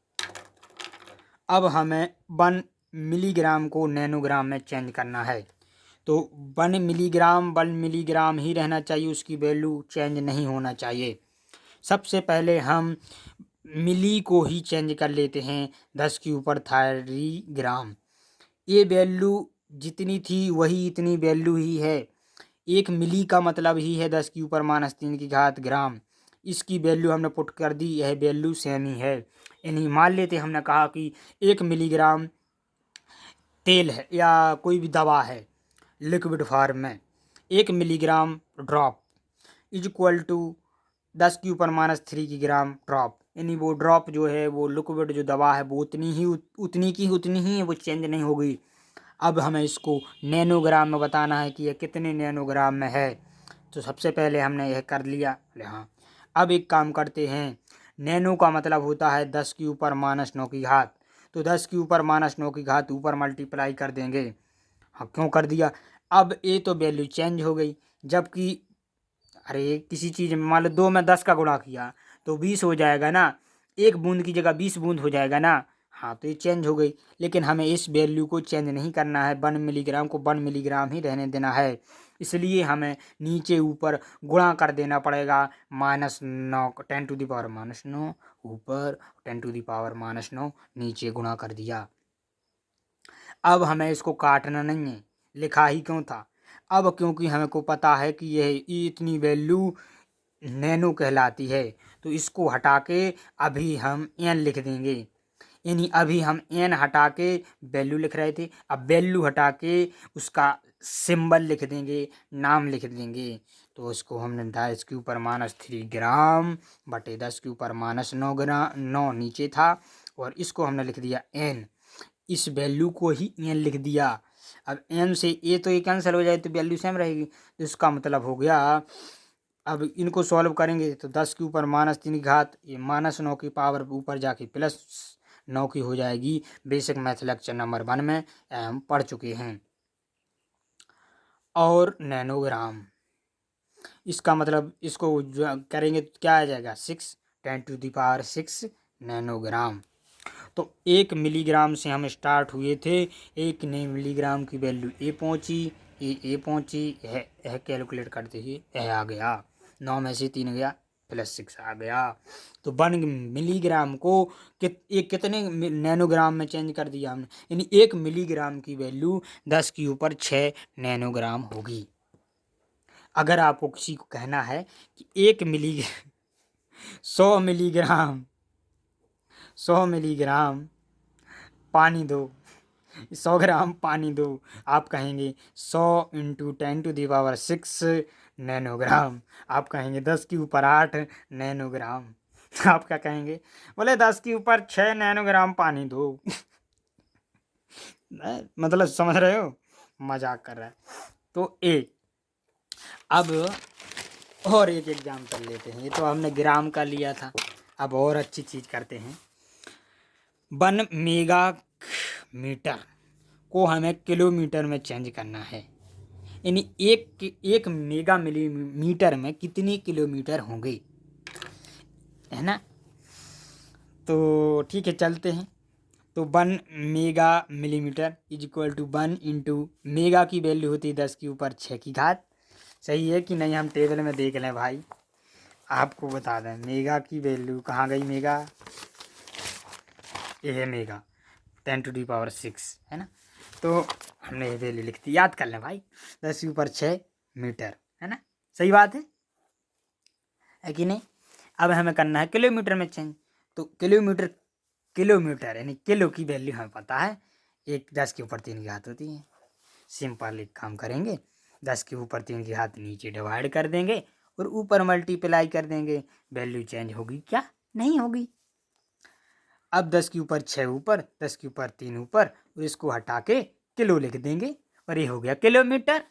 अब हमें 1 मिलीग्राम को नैनोग्राम में चेंज करना है, तो 1 मिलीग्राम ही रहना चाहिए, उसकी वैल्यू चेंज नहीं होना चाहिए। सबसे पहले हम मिली को ही चेंज कर लेते हैं 10 के ऊपर 3 ग्राम। ये वैल्यू जितनी थी वही इतनी वैल्यू ही है। 1 मिली का मतलब ही है 10 के ऊपर -3 की घात ग्राम। इसकी वैल्यू हमने पुट कर दी, यह वैल्यू सेम ही है। यानी मान लेते हमने कहा कि 1 मिलीग्राम तेल है या कोई भी दवा है लिक्विड फॉर्म में, 1 milligram drop is equal to 10 के ऊपर -3 की ग्राम ड्रॉप। यानी वो ड्रॉप जो है, वो लिक्विड जो दवा है, वो उतनी ही है, वो चेंज नहीं होगी। अब हमें इसको नैनोग्राम में बताना है कि यह कितने नैनोग्राम में है। तो सबसे पहले हमने यह कर लिया। हाँ, अब एक काम करते हैं, नैनो का मतलब होता है 10 के ऊपर -9 की घात। तो 10 के ऊपर -9 की घात ऊपर मल्टीप्लाई कर देंगे। हाँ, क्यों कर दिया? अब ये तो वैल्यू चेंज हो गई, जबकि अरे किसी चीज़ में मान लो 2 में 10 का गुणा किया तो 20 हो जाएगा ना, 1 बूंद की जगह 20 बूंद हो जाएगा ना। हाँ, तो ये चेंज हो गई, लेकिन हमें इस वैल्यू को चेंज नहीं करना है। 1 मिलीग्राम को 1 मिलीग्राम ही रहने देना है, इसलिए हमें नीचे ऊपर गुणा कर देना पड़ेगा। -9, 10⁻⁻9 ऊपर, 10⁻⁻9 नीचे गुणा कर दिया। अब हमें इसको काटना नहीं है, लिखा ही क्यों था? अब क्योंकि हमें को पता है कि यह इतनी वैल्यू नैनो कहलाती है, तो इसको हटा के अभी हम एन लिख देंगे। यानी अभी हम एन हटा के वैल्यू लिख रहे थे, अब वैल्यू हटा के उसका सिंबल लिख देंगे, नाम लिख देंगे। तो उसको हमने 10⁻³ बटे 10⁻৯ नीचे था और इसको हमने लिख दिया एन, इस वैल्यू को ही एन लिख दिया। अब एन से ए तो ये कैंसिल हो जाए तो वैल्यू सेम रहेगी, तो इसका मतलब हो गया। अब इनको सॉल्व करेंगे तो 10⁻³ ये -9 की पावर ऊपर जाके +9 की हो जाएगी। बेसिक मैथ लेक्चर नंबर 1 में हम पढ़ चुके हैं। और नैनोग्राम, इसका मतलब इसको करेंगे तो क्या आ जाएगा 6×10⁶ नैनोग्राम। तो 1 मिलीग्राम से हम स्टार्ट हुए थे, 1 मिलीग्राम की वैल्यू ए पहुंची, ए पहुंची, यह कैलकुलेट करते ही यह आ गया, 9 में से 3 गया +6 आ गया। तो 1 मिलीग्राम को कितने नैनोग्राम में चेंज कर दिया हमने, यानी 1 मिलीग्राम की वैल्यू 10⁶ नैनोग्राम होगी। अगर आपको किसी को कहना है कि 100 मिलीग्राम पानी दो, 100 ग्राम पानी दो, आप कहेंगे 100 × 10⁶ नैनोग्राम, आप कहेंगे 10⁸ नैनोग्राम। आप क्या कहेंगे, बोले 10⁶ नैनोग्राम पानी दो। मतलब समझ रहे हो, मजाक कर रहा है। तो अब और एक एग्जाम्पल लेते हैं, ये तो हमने ग्राम का लिया था, अब और अच्छी चीज़ करते हैं। 1 मेगामीटर को हमें किलोमीटर में चेंज करना है, यानी एक मेगा मिलीमीटर में कितनी किलोमीटर होंगे, है ना। तो ठीक है, चलते हैं। तो 1 मेगा मिलीमीटर = 1 × मेगा की वैल्यू होती है 10⁶ सही है कि नहीं, हम टेबल में देख लें भाई, आपको बता दें मेगा की वैल्यू कहाँ गई, मेगा ये है मेगा 10⁶ है ना। तो हमने ये वैल्यू लिख दी, याद कर लें भाई, 10⁶ मीटर, है ना, सही बात है कि नहीं। अब हमें करना है किलोमीटर में चेंज, तो किलोमीटर यानी किलो की वैल्यू हमें पता है, 10⁻³ होती है। सिंपल एक काम करेंगे, 10⁻³ नीचे डिवाइड कर देंगे और ऊपर मल्टीप्लाई कर देंगे, वैल्यू चेंज होगी क्या, नहीं होगी। अब 10⁶ ऊपर, 10⁻³ ऊपर, और इसको हटा के किलो लिख देंगे और ये हो गया किलोमीटर।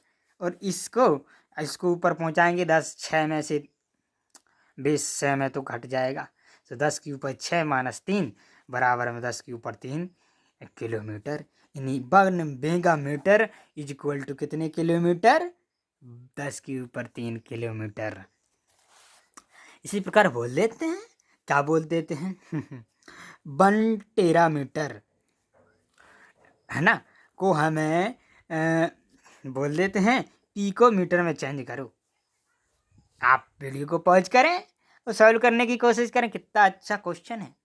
और इसको ऊपर पहुंचाएंगे, 10⁶ में से 20 में तो घट जाएगा, तो 10⁶ - 3 बराबर में 10⁻³ किलोमीटर, यानी 1 मेगामीटर = कितने किलोमीटर, 10⁻³ किलोमीटर। इसी प्रकार बोल देते हैं, क्या बोल देते हैं 1 टेरामीटर, है ना, को हमें बोल देते हैं पिकोमीटर में चेंज करो। आप वीडियो को पॉज करें और सॉल्व करने की कोशिश करें, कितना अच्छा क्वेश्चन है।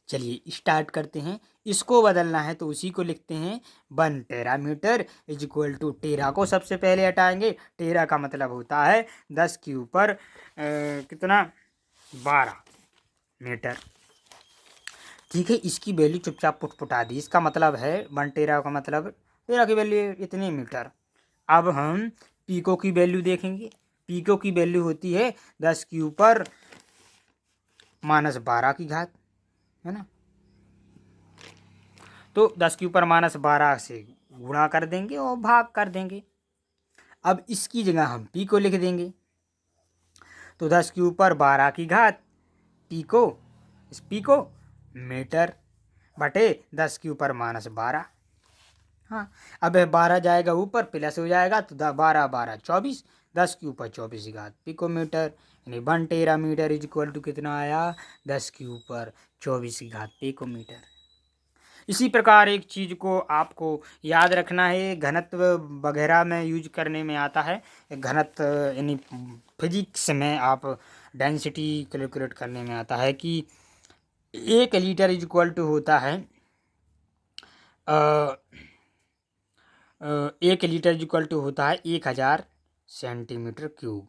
चलिए स्टार्ट करते हैं, इसको बदलना है तो उसी को लिखते हैं 1 टेरामीटर = टेरा को सबसे पहले हटाएंगे, टेरा का मतलब होता है 10 के ऊपर कितना 12 मीटर। ठीक है, इसकी वैल्यू चुपचाप पुटपुटा दी, इसका मतलब है 1 टेरा का मतलब टेरा की वैल्यू इतने मीटर। अब हम पीको की वैल्यू देखेंगे, पीको की वैल्यू होती है 10 के ऊपर -12, है ना। तो 10 के ऊपर -12 से गुणा कर देंगे और भाग कर देंगे। अब इसकी जगह हम पीको लिख देंगे, तो 10 के ऊपर 12 पीको मीटर बटे 10 के ऊपर -12। हाँ, अब 12 जाएगा ऊपर, प्लस हो जाएगा, तो 12 12 24, 10 के ऊपर 24 पिकोमीटर, यानी 1 टेरामीटर = कितना आया, 10 के ऊपर 24 पिकोमीटर। इसी प्रकार एक चीज़ को आपको याद रखना है, घनत्व वगैरह में यूज करने में आता है, घनत्व यानी फिजिक्स में आप डेंसिटी कैलकुलेट करने में आता है कि 1 लीटर = होता है 1 लीटर = होता है 1000 सेंटीमीटर क्यूब।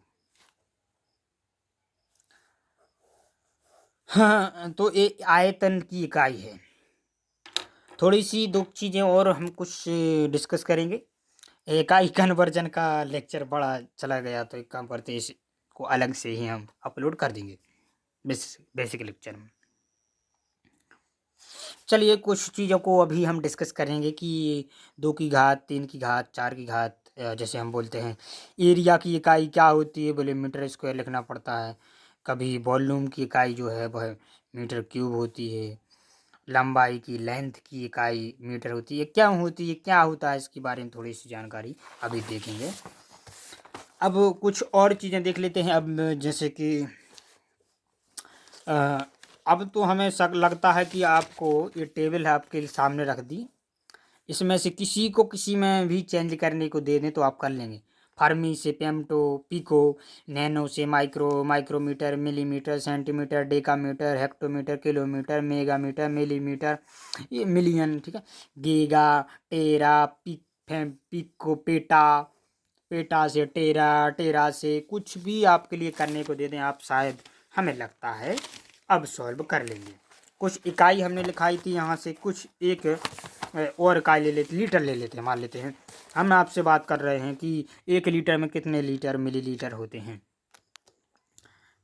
हाँ, तो ये आयतन की इकाई है। थोड़ी सी दो चीज़ें और हम कुछ डिस्कस करेंगे। इकाई कन्वर्जन का लेक्चर बड़ा चला गया, तो एक काम करते हैं, इसको अलग से ही हम अपलोड कर देंगे बेसिक लेक्चर में। चलिए कुछ चीज़ों को अभी हम डिस्कस करेंगे कि 2 की घात, 3 की घात, 4 की घात, जैसे हम बोलते हैं एरिया की इकाई क्या होती है, बोले मीटर स्क्वायर लिखना पड़ता है। कभी वॉल्यूम की इकाई जो है वह मीटर क्यूब होती है। लंबाई की, लेंथ की इकाई मीटर होती है। क्यों होती है, क्या होता है, इसके बारे में थोड़ी सी जानकारी अभी देखेंगे। अब कुछ और चीज़ें देख लेते हैं। अब जैसे कि अ, अब तो हमें शक लगता है कि आपको ये टेबल है आपके सामने रख दी, इसमें से किसी को किसी में भी चेंज करने को दे दें तो आप कर लेंगे। फार्मी से पेम्टो, पिको, नैनो से micro, micrometre, millimetre, centimetre, decametre, hectometre, kilometre, megametre, millimetre, ये मिलियन, ठीक है। Giga, tera, pico, peta, peta से टेरा, टेरा से कुछ भी आपके लिए करने को दे दें, आप शायद हमें लगता है अब सॉल्व कर लेंगे। कुछ इकाई हमने लिखाई थी यहाँ से, कुछ एक और इकाई ले लेते, लीटर ले लेते हैं। मान लेते हैं हम आपसे बात कर रहे हैं कि 1 लीटर में कितने लीटर मिलीलीटर होते हैं।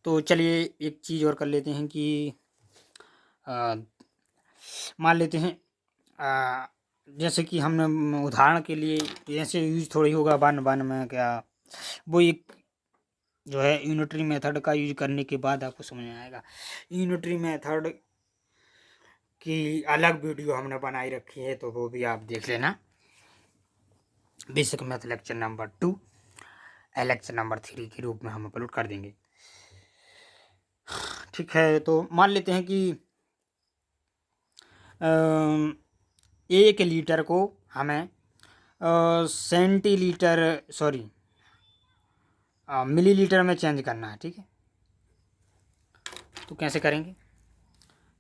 तो चलिए एक चीज़ और कर लेते हैं कि अ, मान लेते हैं जैसे कि हमने उदाहरण के लिए, ऐसे यूज थोड़ी होगा वन वन में क्या, वो एक जो है यूनिटरी मेथड का यूज करने के बाद आपको समझ में आएगा। यूनिटरी मेथड की अलग वीडियो हमने बनाई रखी है, तो वो भी आप देख लेना। Basic math lecture number 2 lecture number 3 के रूप में हम अपलोड कर देंगे। ठीक है, तो मान लेते हैं कि 1 लीटर को हमें सेंटीलीटर, सॉरी, मिलीलीटर में चेंज करना है। ठीक है, तो कैसे करेंगे,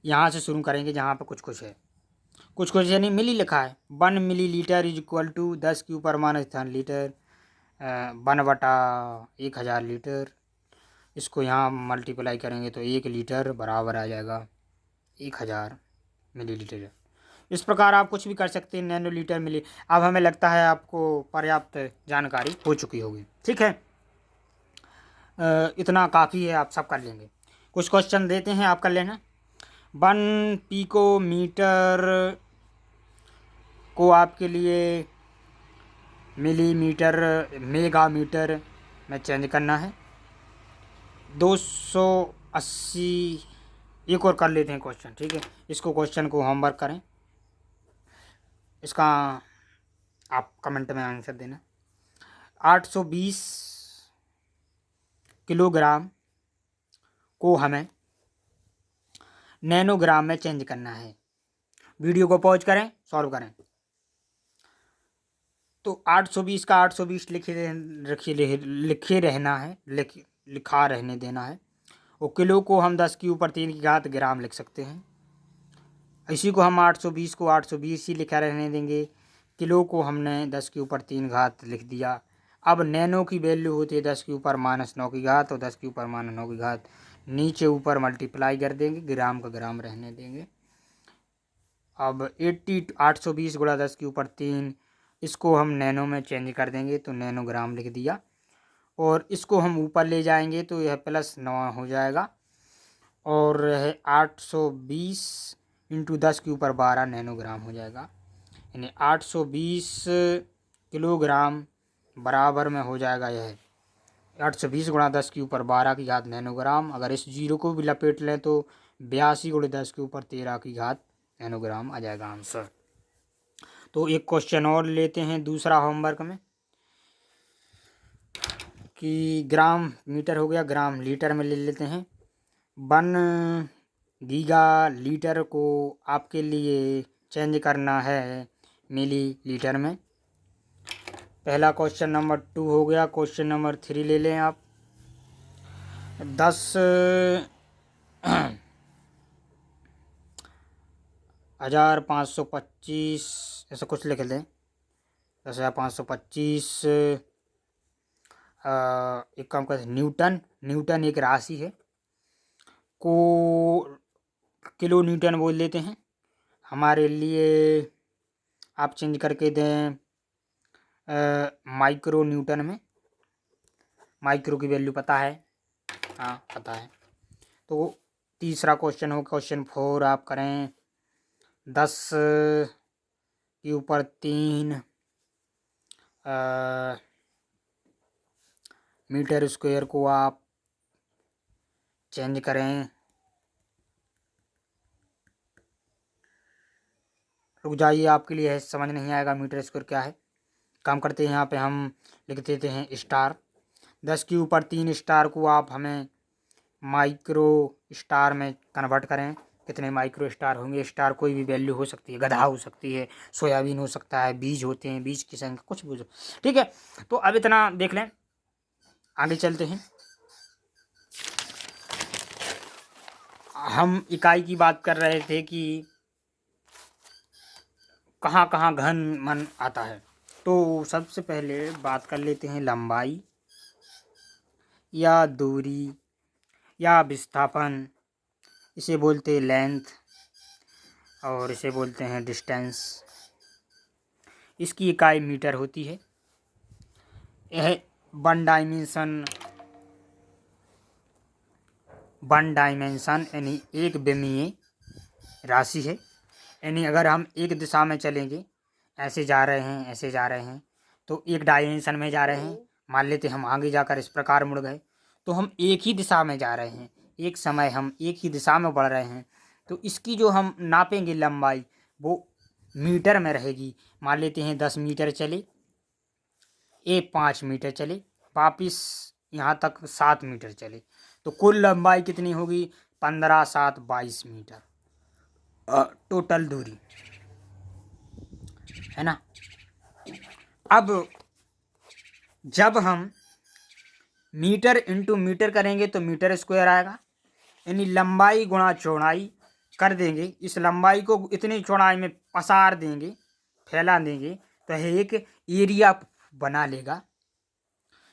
यहाँ से शुरू करेंगे जहाँ पे कुछ कुछ है, कुछ कुछ यानी मिली लिखा है। 1 मिलीलीटर इज इक्वल टू 10 के ऊपर -3 लीटर, 1/1000 लीटर। इसको यहाँ मल्टीप्लाई करेंगे तो 1 लीटर बराबर आ जाएगा 1000 मिलीलीटर। इस प्रकार आप कुछ भी कर सकते हैं, नैनो लीटर मिली। अब हमें लगता है आपको पर्याप्त जानकारी हो चुकी होगी। ठीक है, इतना काफ़ी है, आप सब कर लेंगे। कुछ क्वेश्चन देते हैं, आप कर लेना। 1 पिकोमीटर को आपके लिए मिलीमीटर, मेगामीटर में चेंज करना है। 280, एक और कर लेते हैं क्वेश्चन। ठीक है, इसको क्वेश्चन को होमवर्क करें, इसका आप कमेंट में आंसर देना। 820 किलोग्राम को हमें नैनोग्राम में चेंज करना है। वीडियो को पॉज करें, सॉल्व करें। तो 820 का 820 लिखे रहना है, लिखा रहने देना है। और किलो को हम 10 के ऊपर 3 की घात ग्राम लिख सकते हैं। इसी को हम 820 को 820 ही लिखा रहने देंगे। किलो को हमने 10 के ऊपर 3 घात लिख दिया। अब नैनो की वैल्यू होती है 10 के ऊपर -9 की घात, और 10 के ऊपर -9 की घात नीचे ऊपर मल्टीप्लाई कर देंगे, ग्राम का ग्राम रहने देंगे। अब 820 गुणा 10 के ऊपर 3, इसको हम नैनो में चेंज कर देंगे तो नैनोग्राम लिख दिया। और इसको हम ऊपर ले जाएंगे तो यह +9 हो जाएगा, और है 820 इंटू 10 के ऊपर 12 नैनोग्राम हो जाएगा। यानी 820 किलोग्राम बराबर में हो जाएगा यह 820 गुणा 10 के ऊपर 12 की घात नैनोग्राम। अगर इस जीरो को भी लपेट लें तो 82 गुणे 10 के ऊपर 13 की घात नैनोग्राम आ जाएगा आंसर। तो एक क्वेश्चन और लेते हैं दूसरा होमवर्क में, कि ग्राम मीटर हो गया, ग्राम लीटर में ले लेते हैं। 1 गीगा लीटर को आपके लिए चेंज करना है मिली लीटर में। पहला क्वेश्चन नंबर 2 हो गया। क्वेश्चन नंबर 3 ले लें आप। 10,525 ऐसा कुछ लिख दें। 10,525 एक काम करते, न्यूटन एक राशि है, को किलो न्यूटन बोल देते हैं। हमारे लिए आप चेंज करके दें माइक्रो न्यूटन में। माइक्रो की वैल्यू पता है? हाँ पता है। तो तीसरा क्वेश्चन हो, क्वेश्चन 4 आप करें 10 के ऊपर 3 मीटर स्क्वायर को आप चेंज करें। रुक जाइए, आपके लिए समझ नहीं आएगा मीटर स्क्वायर क्या है। काम करते हैं, यहाँ पे हम लिख देते हैं स्टार। 10 के ऊपर 3 स्टार को आप हमें माइक्रो स्टार में कन्वर्ट करें। कितने माइक्रो स्टार होंगे? स्टार कोई भी वैल्यू हो सकती है, गधा हो सकती है, सोयाबीन हो सकता है, बीज होते हैं, बीज की संख्या कुछ भी हो। ठीक है, तो अब इतना देख लें, आगे चलते हैं। हम इकाई की बात कर रहे थे कि कहाँ कहाँ घन मन आता है। तो सबसे पहले बात कर लेते हैं लंबाई या दूरी या विस्थापन, इसे बोलते हैं लेंथ और इसे बोलते हैं डिस्टेंस। इसकी इकाई मीटर होती है। यह वन डायमेंशन यानी एक विमीय राशि है। यानी अगर हम एक दिशा में चलेंगे, ऐसे जा रहे हैं, ऐसे जा रहे हैं, तो एक डायमेंशन में जा रहे हैं। मान लेते हम आगे जाकर इस प्रकार मुड़ गए, तो हम एक ही दिशा में जा रहे हैं, एक समय हम एक ही दिशा में बढ़ रहे हैं। तो इसकी जो हम नापेंगे लंबाई, वो मीटर में रहेगी। मान लेते हैं 10 मीटर चले, 5 मीटर चले, वापिस यहाँ तक 7 मीटर चले, तो कुल लंबाई कितनी होगी? 15 7 22 मीटर टोटल दूरी है ना। अब जब हम मीटर इंटू मीटर करेंगे तो मीटर स्क्वायर आएगा, यानी लंबाई गुणा चौड़ाई कर देंगे। इस लंबाई को इतनी चौड़ाई में पसार देंगे, फैला देंगे, तो यह एक एरिया बना लेगा।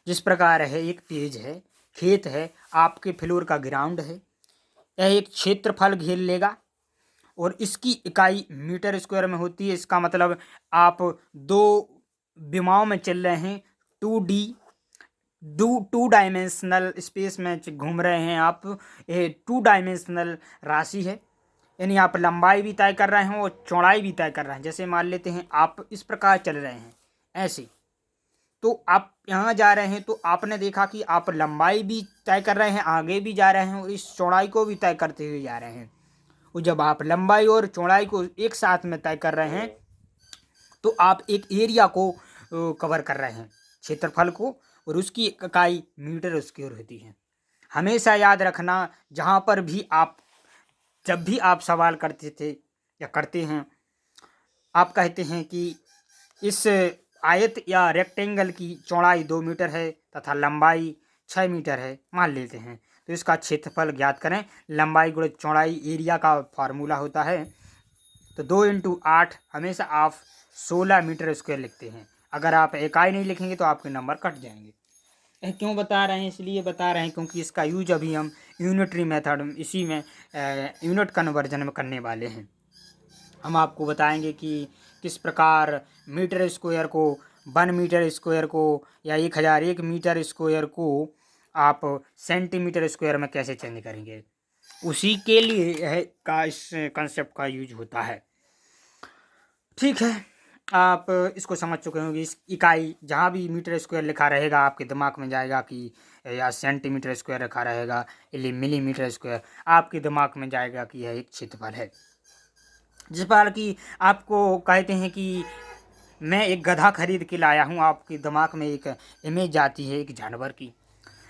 जिस प्रकार है, एक पेज है, खेत है, आपके फ्लोर का ग्राउंड है, यह एक क्षेत्रफल घेर लेगा और इसकी इकाई मीटर स्क्वायर में होती है। इसका मतलब आप दो विमाओं में चल रहे हैं, 2 डायमेंशनल स्पेस में घूम रहे हैं आप। ये 2 डायमेंशनल राशि है, यानी आप लंबाई भी तय कर रहे हैं और चौड़ाई भी तय कर रहे हैं। जैसे मान लेते हैं आप इस प्रकार चल रहे हैं ऐसे, तो आप यहाँ जा रहे हैं, तो आपने देखा कि आप लंबाई भी तय कर रहे हैं, आगे भी जा रहे हैं और इस चौड़ाई को भी तय करते हुए जा रहे हैं। और जब आप लंबाई और चौड़ाई को एक साथ में तय कर रहे हैं, तो आप एक एरिया को कवर कर रहे हैं, क्षेत्रफल को, और उसकी इकाई मीटर स्क्वायर होती है। हमेशा याद रखना, जहाँ पर भी आप, जब भी आप सवाल करते थे या करते हैं, आप कहते हैं कि इस आयत या रेक्टेंगल की चौड़ाई 2 मीटर है तथा लंबाई 6 मीटर है, मान लेते हैं, तो इसका क्षेत्रफल ज्ञात करें। लंबाई गुणा चौड़ाई एरिया का फार्मूला होता है। तो 2 × 8 हमेशा आप 16 मीटर स्क्वायर लिखते हैं। अगर आप इकाई नहीं लिखेंगे तो आपके नंबर कट जाएंगे। क्यों बता रहे हैं? इसलिए बता रहे हैं क्योंकि इसका यूज अभी हम यूनिटरी मेथड, इसी में यूनिट कन्वर्जन में करने वाले हैं। हम आपको बताएंगे कि किस प्रकार मीटर स्क्वायर को, 1 मीटर स्क्वायर को या 1001 मीटर स्क्वायर को आप सेंटीमीटर स्क्वायर में कैसे चेंज करेंगे, उसी के लिए यह का इस कंसेप्ट का यूज होता है। ठीक है, आप इसको समझ चुके होंगे। इस इकाई जहाँ भी मीटर स्क्वायर लिखा रहेगा आपके दिमाग में जाएगा कि, या सेंटीमीटर स्क्वायर रखा रहेगा, या मिलीमीटर स्क्वायर, आपके दिमाग में जाएगा कि यह एक क्षेत्रफल है। जिस प्रकार कि आपको कहते हैं कि मैं एक गधा खरीद के लाया हूँ, आपके दिमाग में एक इमेज जाती है एक जानवर की।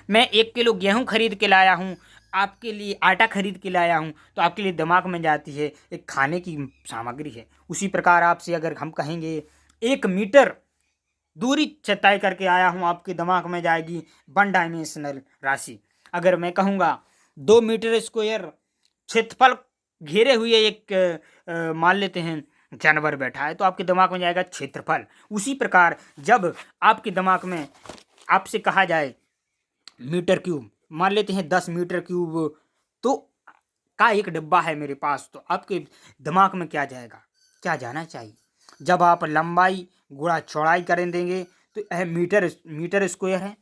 मैं 1 किलो गेहूँ खरीद के लाया हूँ, आपके लिए आटा खरीद के लाया हूँ, तो आपके लिए दिमाग में जाती है एक खाने की सामग्री है। उसी प्रकार आपसे अगर हम कहेंगे 1 मीटर दूरी तय करके आया हूँ, आपके दिमाग में जाएगी 1 डायमेंशनल राशि। अगर मैं कहूँगा 2 मीटर स्क्वायर क्षेत्रफल घेरे हुए एक मान लेते हैं जानवर बैठा है, तो आपके दिमाग में जाएगा क्षेत्रफल। उसी प्रकार जब आपके दिमाग में आपसे कहा जाए मीटर क्यूब, मान लेते हैं 10 मीटर क्यूब, तो का एक डिब्बा है मेरे पास, तो आपके दिमाग में क्या जाएगा, क्या जाना चाहिए? जब आप लंबाई गुणा चौड़ाई कर देंगे तो यह मीटर स्क्वायर है।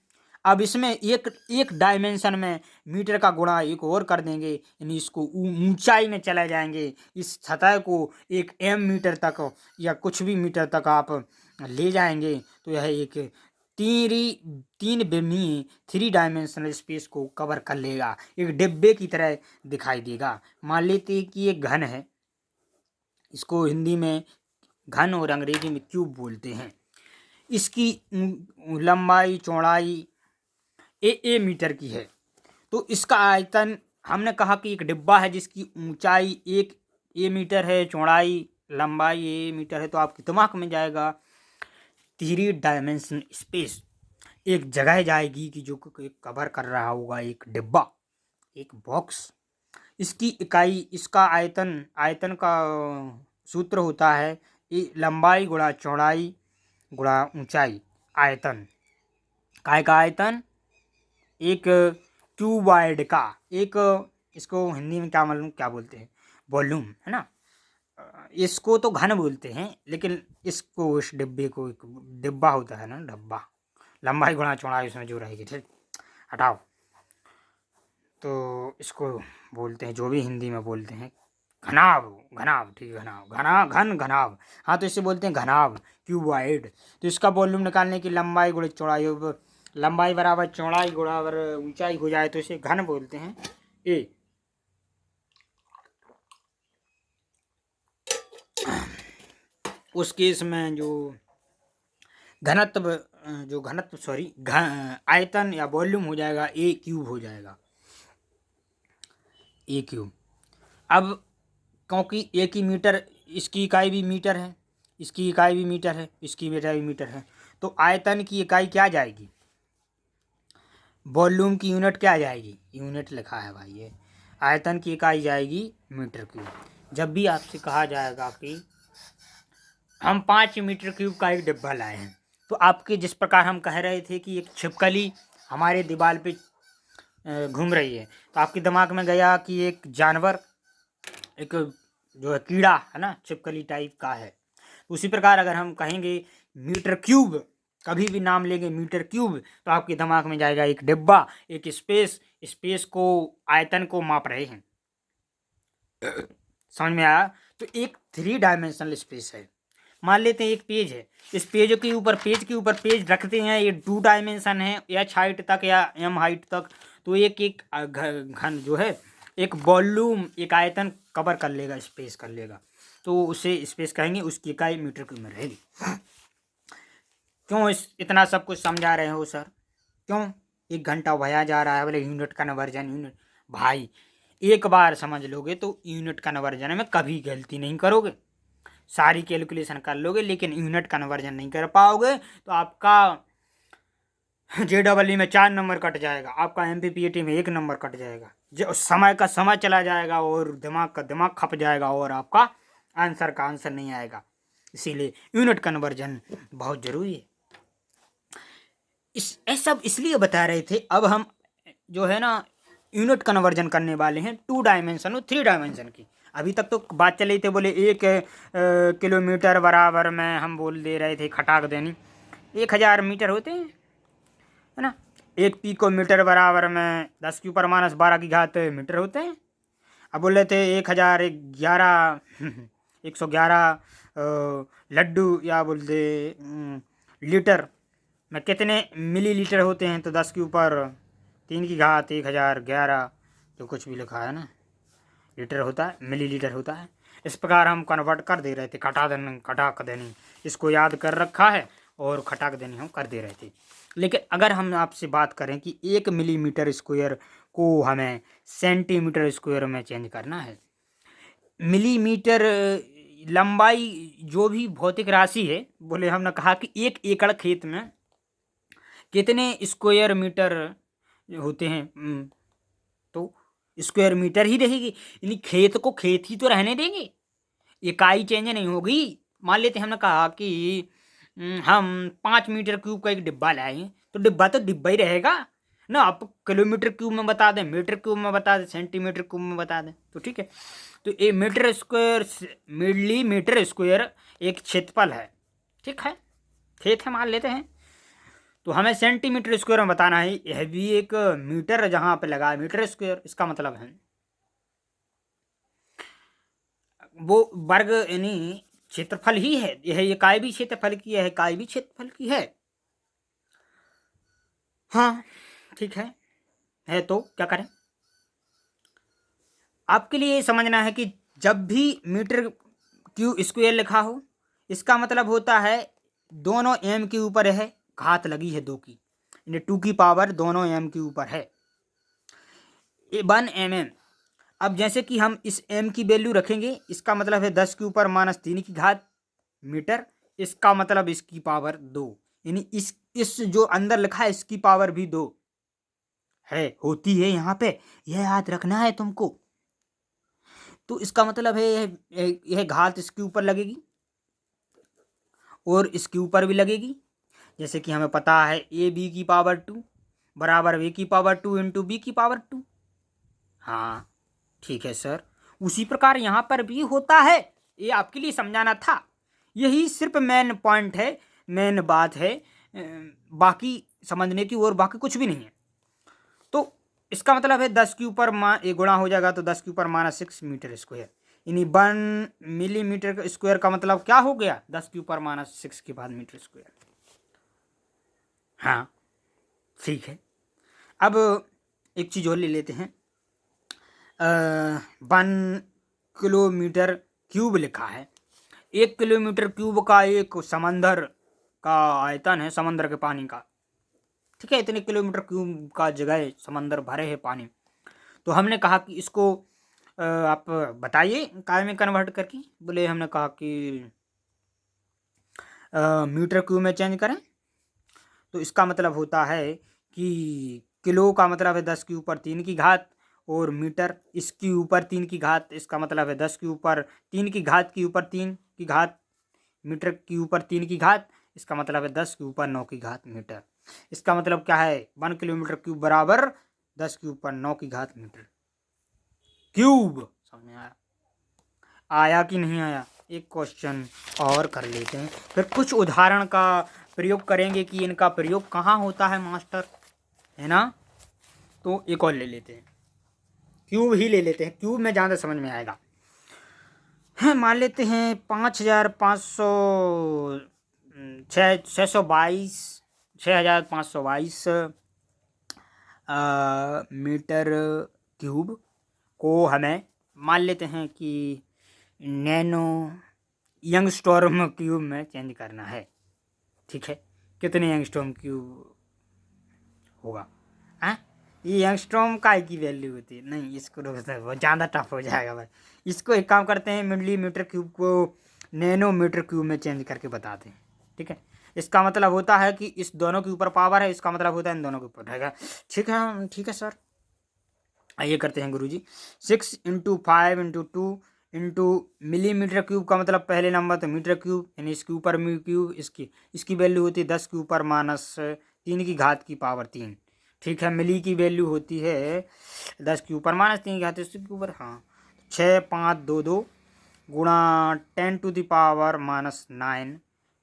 अब इसमें एक एक डायमेंशन में मीटर का गुणा एक और कर देंगे, यानी इसको ऊंचाई में चले जाएंगे, इस सतह को एक मीटर तक या कुछ भी मीटर तक आप ले जाएंगे तो यह एक तीन विमीय 3 डायमेंशनल स्पेस को कवर कर लेगा, एक डिब्बे की तरह दिखाई देगा। मान लेते हैं कि एक घन है, इसको हिंदी में घन और अंग्रेजी में क्यूब बोलते हैं। इसकी लंबाई चौड़ाई ए मीटर की है, तो इसका आयतन, हमने कहा कि एक डिब्बा है जिसकी ऊंचाई एक मीटर है, चौड़ाई लंबाई ए मीटर है, तो आपके दिमाग में जाएगा 3 डायमेंशन स्पेस, एक जगह जाएगी कि जो कवर कर रहा होगा एक डिब्बा, एक बॉक्स। इसकी इकाई, इसका आयतन का सूत्र होता है लंबाई गुणा चौड़ाई गुणा ऊंचाई। आयतन काय का आयतन, एक क्यूबॉइड का, एक, इसको हिंदी में क्या मालूम क्या बोलते हैं, वॉल्यूम है ना, इसको तो घन बोलते हैं, लेकिन इसको, इस डिब्बे को, एक डिब्बा होता है ना, डब्बा, लंबाई गुणा चौड़ाई उसमें जो रहेगी, ठीक, हटाओ, तो इसको बोलते हैं, जो भी हिंदी में बोलते हैं, घनाभ, ठीक है, घनाभ, हाँ, तो इसे बोलते हैं घनाभ, क्यूबॉइड। तो इसका वॉल्यूम निकालने की लंबाई गुणा चौड़ाई, लंबाई बराबर चौड़ाई बराबर ऊंचाई हो जाए तो इसे घन बोलते हैं, ए। उस केस में जो आयतन या वॉल्यूम हो जाएगा ए क्यूब हो जाएगा, ए क्यूब। अब क्योंकि एक ही मीटर, इसकी इकाई भी मीटर है, इसकी इकाई भी मीटर है, इसकी इकाई भी मीटर है, तो आयतन की इकाई क्या जाएगी, वॉल्यूम की यूनिट क्या जाएगी, यूनिट लिखा है भाई, ये आयतन की इकाई जाएगी मीटर क्यूब। जब भी आपसे कहा जाएगा कि हम 5 मीटर क्यूब का एक डिब्बा लाए हैं, तो आपके जिस प्रकार हम कह रहे थे कि एक छिपकली हमारे दीवार पे घूम रही है, तो आपके दिमाग में गया कि एक जानवर, एक जो है कीड़ा है ना, छिपकली टाइप का है। उसी प्रकार अगर हम कहेंगे मीटर क्यूब, कभी भी नाम लेंगे मीटर क्यूब, तो आपके दिमाग में जाएगा एक डिब्बा, एक स्पेस को, आयतन को माप रहे हैं। समझ में आया? तो एक 3 डायमेंशनल स्पेस है। मान लेते हैं एक पेज है, इस पेज के ऊपर पेज रखते हैं, ये 2 डायमेंशन है, एच हाइट तक या एम हाइट तक, तो एक घन जो है, एक वॉल्यूम, एक आयतन कवर कर लेगा, स्पेस कर लेगा, तो उसे स्पेस कहेंगे, उसकी इकाई मीटर क्यूब में रहेगी। क्यों इतना सब कुछ समझा रहे हो सर? क्यों 1 घंटा भया जा रहा है, बोले यूनिट कन्वर्जन, यूनिट। भाई एक बार समझ लोगे तो यूनिट कन्वर्जन में कभी गलती नहीं करोगे, सारी कैलकुलेशन कर लोगे, लेकिन यूनिट कन्वर्जन नहीं कर पाओगे तो आपका JEE में 4 नंबर कट जाएगा, आपका MPPAT में 1 नंबर कट जाएगा, जो समय का समय चला जाएगा और दिमाग का दिमाग खप जाएगा, और आपका आंसर का आंसर नहीं आएगा। इसीलिए यूनिट कन्वर्जन बहुत ज़रूरी है। सब इसलिए बता रहे थे। अब हम जो है ना यूनिट कन्वर्जन करने वाले हैं 2 डायमेंशन और 3 डायमेंशन की। अभी तक तो बात चली थी, बोले 1 किलोमीटर बराबर में हम बोल दे रहे थे खटाक देनी 1000 मीटर होते हैं, है ना। 1 पिकोमीटर बराबर में 10⁻12 मीटर होते हैं। अब बोल रहे थे 111 लड्डू या बोल दे लीटर में कितने मिलीलीटर होते हैं, तो 10⁻3 जो कुछ भी लिखा है ना, लीटर होता है, मिलीलीटर होता है। इस प्रकार हम कन्वर्ट कर दे रहे थे, खटाक देनी, इसको याद कर रखा है और खटाक देनी हम कर दे रहे थे। लेकिन अगर हम आपसे बात करें कि 1 मिलीमीटर स्क्वायर को हमें सेंटीमीटर स्क्वायर में चेंज करना है, मिलीमीटर लंबाई जो भी भौतिक राशि है, बोले हमने कहा कि 1 एकड़ खेत में कितने स्क्वायर मीटर होते हैं, तो स्क्वायर मीटर ही रहेगी, यानी खेत को खेत ही तो रहने देंगे, इकाई चेंज नहीं होगी। मान लेते हमने कहा कि हम 5 मीटर क्यूब का एक डिब्बा लाए, तो डिब्बा ही रहेगा, ना, आप किलोमीटर क्यूब में बता दें, मीटर क्यूब में बता दें, सेंटीमीटर क्यूब में बता दें, तो ठीक है। तो ये मीटर स्क्वायर, मिलीमीटर स्क्वायर एक क्षेत्रफल है, ठीक है, खेत है मान लेते हैं। तो हमें सेंटीमीटर स्क्वायर में बताना है, यह भी एक मीटर जहाँ पे लगा है मीटर स्क्वायर, इसका मतलब है वो वर्ग यानी क्षेत्रफल ही है, यह इकाई भी क्षेत्रफल की है, इकाई भी क्षेत्रफल की है। हाँ ठीक है तो क्या करें, आपके लिए ये समझना है कि जब भी मीटर क्यू स्क्वायर लिखा हो, इसका मतलब होता है दोनों एम के ऊपर है घात लगी है 2 की, यानी 2 की पावर दोनों एम के ऊपर है, 1 mm। अब जैसे कि हम इस m की वैल्यू रखेंगे, इसका मतलब है 10 के ऊपर -3 की घात मीटर, इसका मतलब इसकी पावर 2, यानी इस जो अंदर लिखा है इसकी पावर भी 2 है, होती है यहाँ पे, यह याद रखना है तुमको। तो इसका मतलब है यह घात इसके ऊपर लगेगी और इसके ऊपर भी लगेगी, जैसे कि हमें पता है AB की पावर 2 बराबर A की पावर 2 इंटू B की पावर 2। हाँ ठीक है सर, उसी प्रकार यहाँ पर भी होता है, ये आपके लिए समझाना था, यही सिर्फ मेन पॉइंट है, मेन बात है, बाकी समझने की और बाकी कुछ भी नहीं है। तो इसका मतलब है 10 के ऊपर ये गुणा हो जाएगा तो 10 के ऊपर -6 मीटर स्क्वायर, यानी 1 मिलीमीटर स्क्वायर का मतलब क्या हो गया, 10 के ऊपर -6 के बाद मीटर स्क्वायर। हाँ ठीक है, अब एक चीज़ और ले लेते हैं, 1 किलोमीटर क्यूब लिखा है, 1 किलोमीटर क्यूब का एक समंदर का आयतन है, समंदर के पानी का, ठीक है, इतने किलोमीटर क्यूब का जगह समंदर भरे है पानी। तो हमने कहा कि इसको आप बताइए काय में कन्वर्ट करके, बोले हमने कहा कि मीटर क्यूब में चेंज करें, तो इसका मतलब होता है कि किलो का मतलब है 10 के ऊपर 3 की घात, और मीटर इसके ऊपर 3 की घात, इसका मतलब है 10 के ऊपर 3 की घात के ऊपर 3 की घात, मीटर के ऊपर 3 की घात, इसका मतलब है 10 के ऊपर 9 की घात मीटर। इसका मतलब क्या है, 1 किलोमीटर क्यूब बराबर 10 के ऊपर 9 की घात मीटर क्यूब। समझ में आया कि नहीं आया? एक क्वेश्चन और कर लेते हैं, फिर कुछ उदाहरण का प्रयोग करेंगे कि इनका प्रयोग कहाँ होता है मास्टर, है ना। तो एक और ले लेते हैं, क्यूब ही ले लेते हैं, क्यूब में ज़्यादा समझ में आएगा। हैं मान लेते हैं 5500 622 6522 मीटर क्यूब को हमें मान लेते हैं कि नैनो यंगस्टॉर्म क्यूब में चेंज करना है, ठीक है। कितने यंगस्टॉर्म क्यूब होगा, हैं? ये यंगस्टॉर्म का की वैल्यू होती है, नहीं इसको बहुत ज़्यादा टफ हो जाएगा भाई। इसको एक काम करते हैं, मिलीमीटर क्यूब को नैनोमीटर क्यूब में चेंज करके बताते हैं, ठीक है। इसका मतलब होता है कि इस दोनों के ऊपर पावर है, इसका मतलब होता है इन दोनों के ऊपर रहेगा, ठीक है सर। आइए करते हैं गुरुजी, 6 × 5 × 2 इंटू मिलीमीटर क्यूब का मतलब पहले नंबर तो मीटर क्यूब, यानी इसके ऊपर मी क्यूब, इसकी वैल्यू होती है 10 के ऊपर -3 की घात की पावर 3, ठीक है। मिली की वैल्यू होती है 10 के ऊपर -3 की घात इसके ऊपर, हाँ 6522 गुणा 10⁻⁻9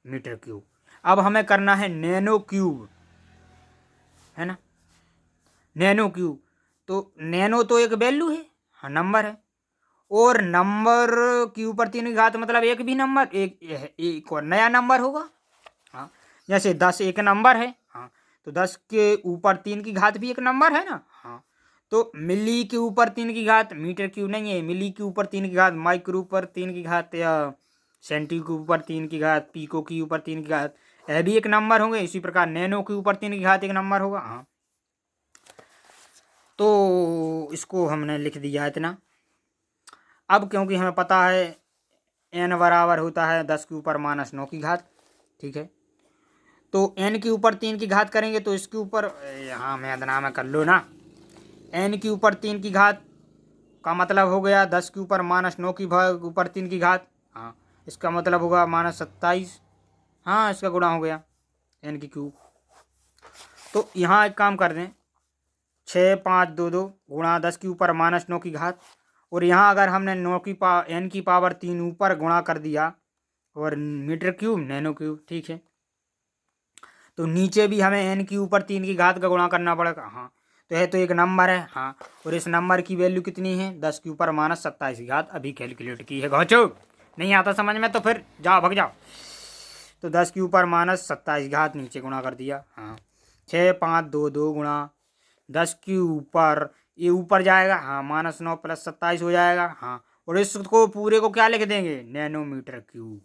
मीटर क्यूब। अब हमें करना है नैनो क्यूब, है ना, नैनो क्यूब। तो नैनो तो एक वैल्यू है, हाँ नंबर है, और नंबर के ऊपर 3 की घात मतलब एक भी नंबर, एक और नया नंबर होगा, हाँ। जैसे 10 एक नंबर है, हाँ, तो 10 के ऊपर 3 की घात भी एक नंबर है ना, हाँ। तो मिली के ऊपर 3 की घात, मीटर क्यूब नहीं है, मिली के ऊपर 3 की घात, माइक्रो ऊपर 3 की घात, या सेंटी के ऊपर 3 की घात, पीको के ऊपर 3 की घात, यह भी एक नंबर होंगे। इसी प्रकार नैनो के ऊपर 3 की घात एक नंबर होगा, हाँ। तो इसको हमने लिख दिया इतना। अब क्योंकि हमें पता है n बराबर होता है 10 के ऊपर -9 की घात, ठीक है। तो n के ऊपर 3 की घात करेंगे तो इसके ऊपर यहाँ मैदना में कर लो ना, n के ऊपर 3 की घात का मतलब हो गया 10 के ऊपर -9 की ऊपर 3 की घात, हाँ, इसका मतलब होगा -27, हाँ, इसका गुणा हो गया n की क्यूब। तो यहाँ एक काम कर दें, 6 5 2 2 गुणा 10 की ऊपर माइनस 9 की घात, और यहाँ अगर हमने n की पावर 3 ऊपर गुणा कर दिया और मीटर क्यूब नैनो क्यूब, ठीक है। तो नीचे भी हमें n की ऊपर 3 की घात का गुणा करना पड़ेगा। हाँ, तो है तो एक नंबर है। हाँ, और इस नंबर की वैल्यू कितनी है? 10 की ऊपर माइनस 27 की घात। अभी कैलकुलेट की है। घोचो नहीं आता समझ में तो फिर जाओ, भग जाओ। तो 10 की ऊपर माइनस 27 घात नीचे गुणा कर दिया। हाँ, 6 5 2 2 गुणा 10 की ऊपर, ये ऊपर जाएगा। हाँ, माइनस 9 प्लस 27 हो जाएगा। हाँ, और इसको पूरे को क्या लिख देंगे? Nanometre cube.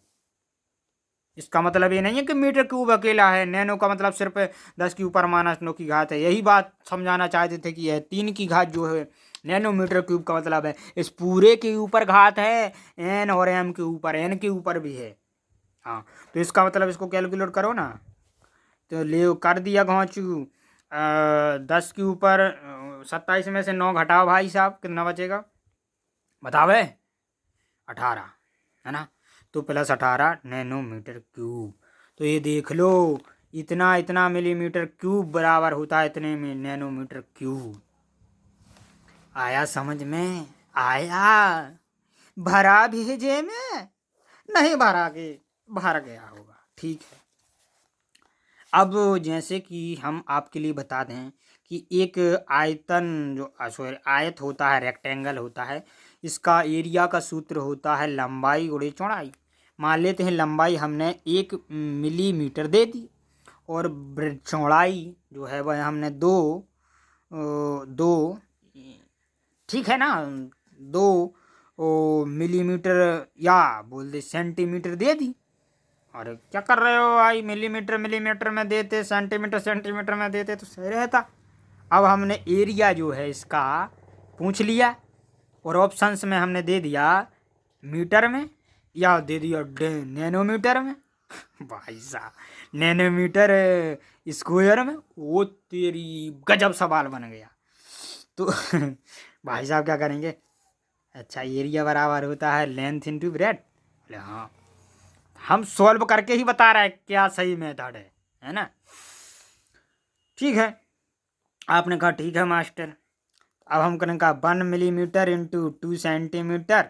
इसका मतलब ये नहीं है कि मीटर क्यूब अकेला है, नैनो का मतलब सिर्फ 10 की ऊपर माइनस 9 की घात है। यही बात समझाना चाहते थे कि यह 3 की घात जो है नैनोमीटर क्यूब का मतलब है इस पूरे के ऊपर घात है, एन और एम के ऊपर, एन के ऊपर भी है। हाँ, तो इसका मतलब इसको कैलकुलेट करो ना, तो ले कर दिया घोंचू। 10 के ऊपर 27 में से 9 घटाओ भाई साहब, कितना बचेगा बतावे? 18, है ना। तो प्लस 18 नैनोमीटर क्यूब। तो ये देख लो, इतना इतना मिलीमीटर क्यूब बराबर होता है इतने में नैनोमीटर क्यूब। आया समझ में? आया? भरा भेजे में? नहीं भरा के भर गया होगा, ठीक है। अब जैसे कि हम आपके लिए बता दें कि एक आयतन जो सॉरी आयत होता है, रेक्टेंगल होता है, इसका एरिया का सूत्र होता है लंबाई गुणे चौड़ाई। मान लेते हैं लंबाई हमने 1 मिलीमीटर दे दी और चौड़ाई जो है वह हमने दो, ठीक है ना, 2 मिलीमीटर या बोल दे सेंटीमीटर दे दी। अरे क्या कर रहे हो भाई, मिलीमीटर मिलीमीटर में देते, सेंटीमीटर सेंटीमीटर में देते तो सही रहता। अब हमने एरिया जो है इसका पूछ लिया और ऑप्शंस में हमने दे दिया मीटर में या दे दिया नैनोमीटर में। भाई साहब नैनोमीटर स्क्वायर में, वो तेरी गजब सवाल बन गया। तो भाई साहब क्या करेंगे? अच्छा, एरिया बराबर होता है लेंथ इंटू ब्रेड। हाँ, हम सॉल्व करके ही बता रहे हैं क्या सही मेथड है ना। ठीक है, आपने कहा ठीक है मास्टर। अब हम करेंगे कहा 1 मिलीमीटर इंटू 2 सेंटीमीटर।